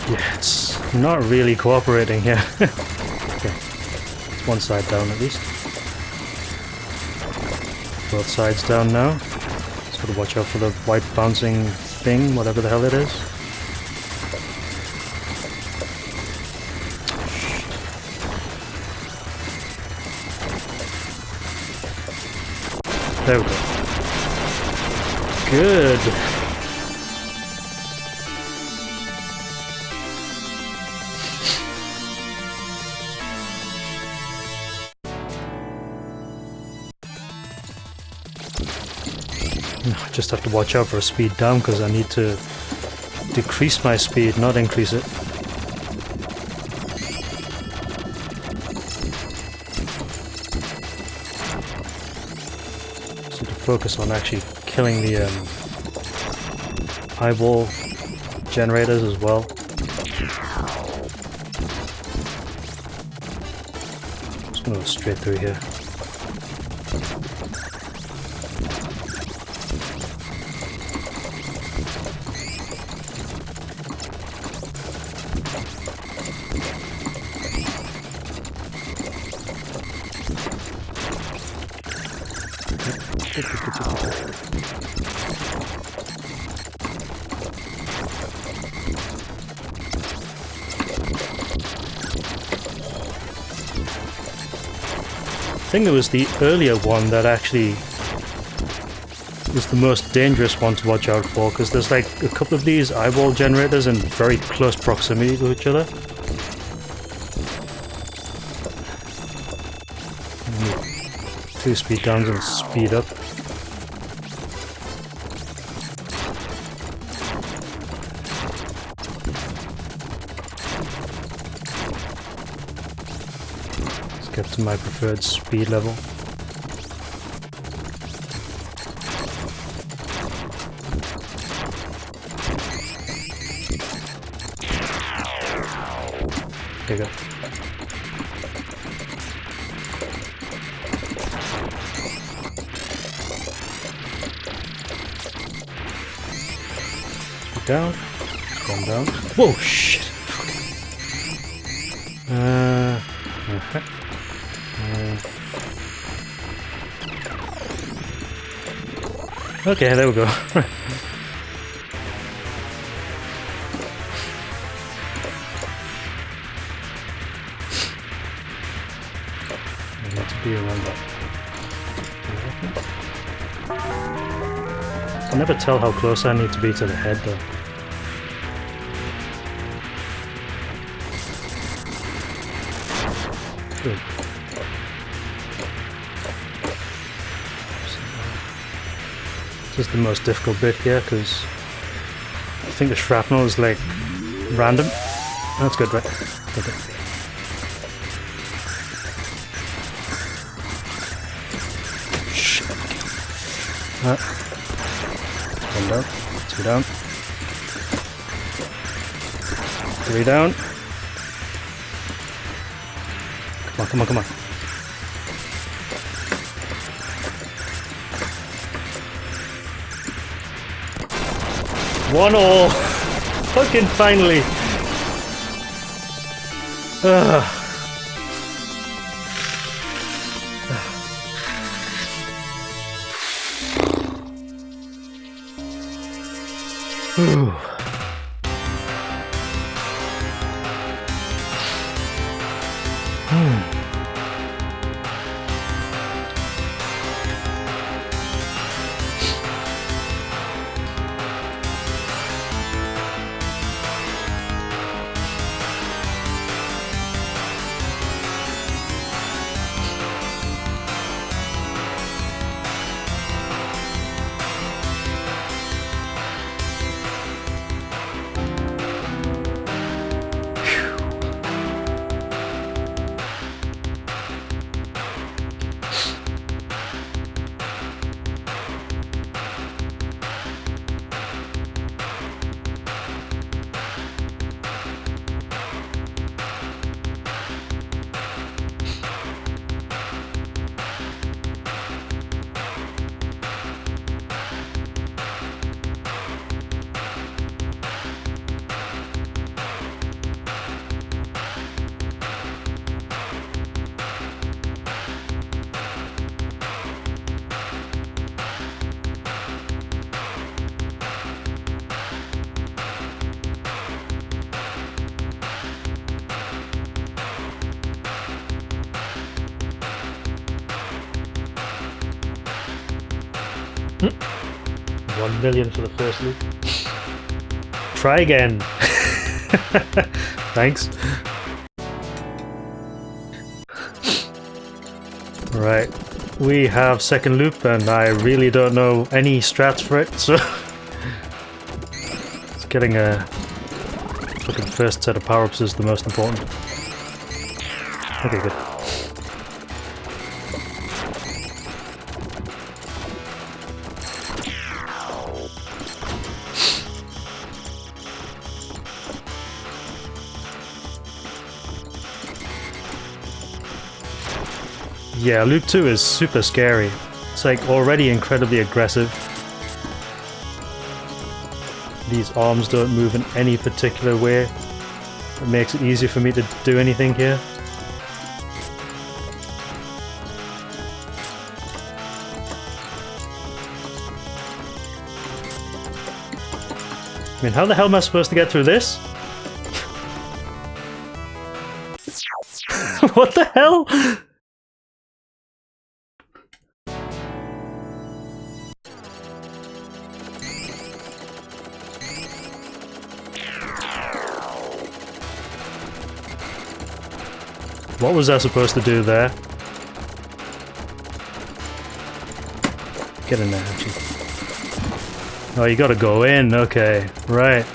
Yeah, it's not really cooperating here. Okay. It's one side down at least. Both sides down now. Just gotta watch out for the white bouncing thing, whatever the hell it is. There we go. Good. Just have to watch out for a speed down because I need to decrease my speed, not increase it. So to focus on actually killing the eyeball generators as well. Just gonna go straight through here. I think it was the earlier one that actually was the most dangerous one to watch out for, because there's like a couple of these eyeball generators in very close proximity to each other. Two speed downs and speed up. Let's get to my preferred speed level. There you go. Down. Calm down. Whoa, shit! Okay, there we go. Let's be around that. I can never tell how close I need to be to the head, though. Good. This is the most difficult bit here, because I think the shrapnel is like random. That's good, right? Okay. Shit. One down, two down, three down. Come on, come on, come on. One all! Fucking finally! Ugh. $1 million for the first loop. Try again. Thanks. Right, we have second loop, and I really don't know any strats for it, so it's getting a fucking first set of power-ups is the most important. Okay, good. Yeah, loop 2 is super scary. It's like already incredibly aggressive. These arms don't move in any particular way. It makes it easier for me to do anything here. I mean, how the hell am I supposed to get through this? What the hell? What was I supposed to do there? Get in there, actually. Oh, you gotta go in, okay, right.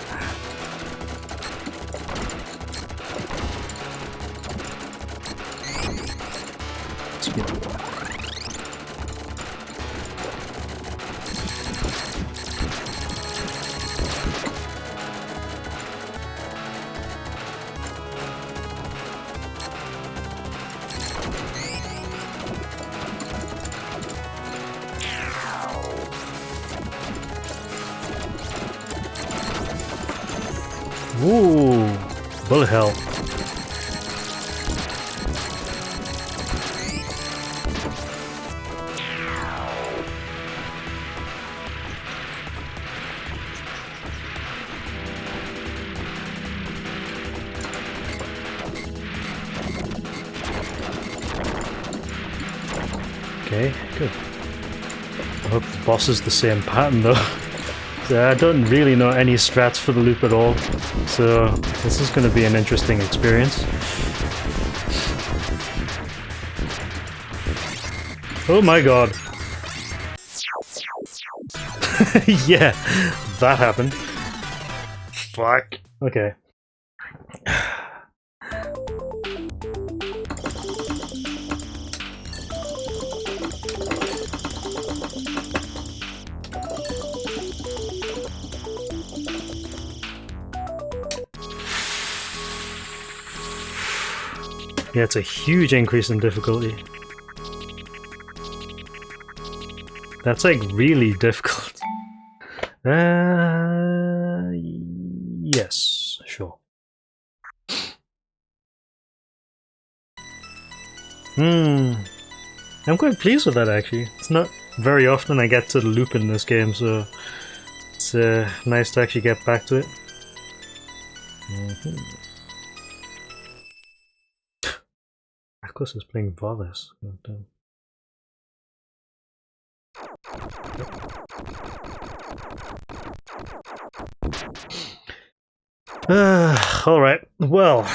Ooh, bullet hell. Okay, good. I hope the boss is the same pattern though. I don't really know any strats for the loop at all, so this is going to be an interesting experience. Oh my god. Yeah, that happened. Fuck. Okay. Yeah, it's a huge increase in difficulty. That's like really difficult. Yes, sure. I'm quite pleased with that actually. It's not very often I get to the loop in this game, so it's nice to actually get back to it. Of course, it's playing Volis. Alright, well,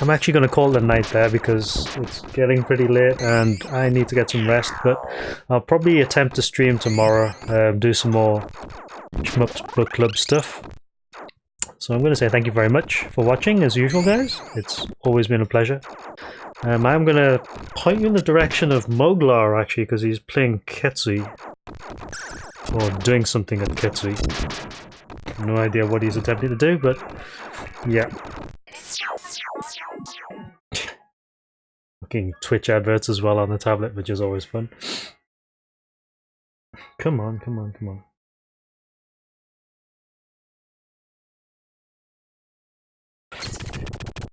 I'm actually going to call it a night there because it's getting pretty late and I need to get some rest, but I'll probably attempt to stream tomorrow, do some more Shmups Book Club stuff. So I'm going to say thank you very much for watching, as usual guys. It's always been a pleasure. I'm going to point you in the direction of Moglar, actually, because he's playing Ketsui. Or doing something at Ketsui. No idea what he's attempting to do, but yeah. Fucking Twitch adverts as well on the tablet, which is always fun. Come on, come on, come on.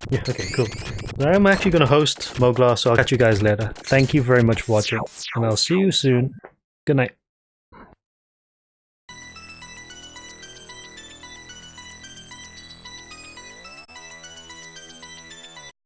Yeah, okay, cool. I'm actually going to host Moglar, so I'll catch you guys later. Thank you very much for watching, and I'll see you soon. Good night.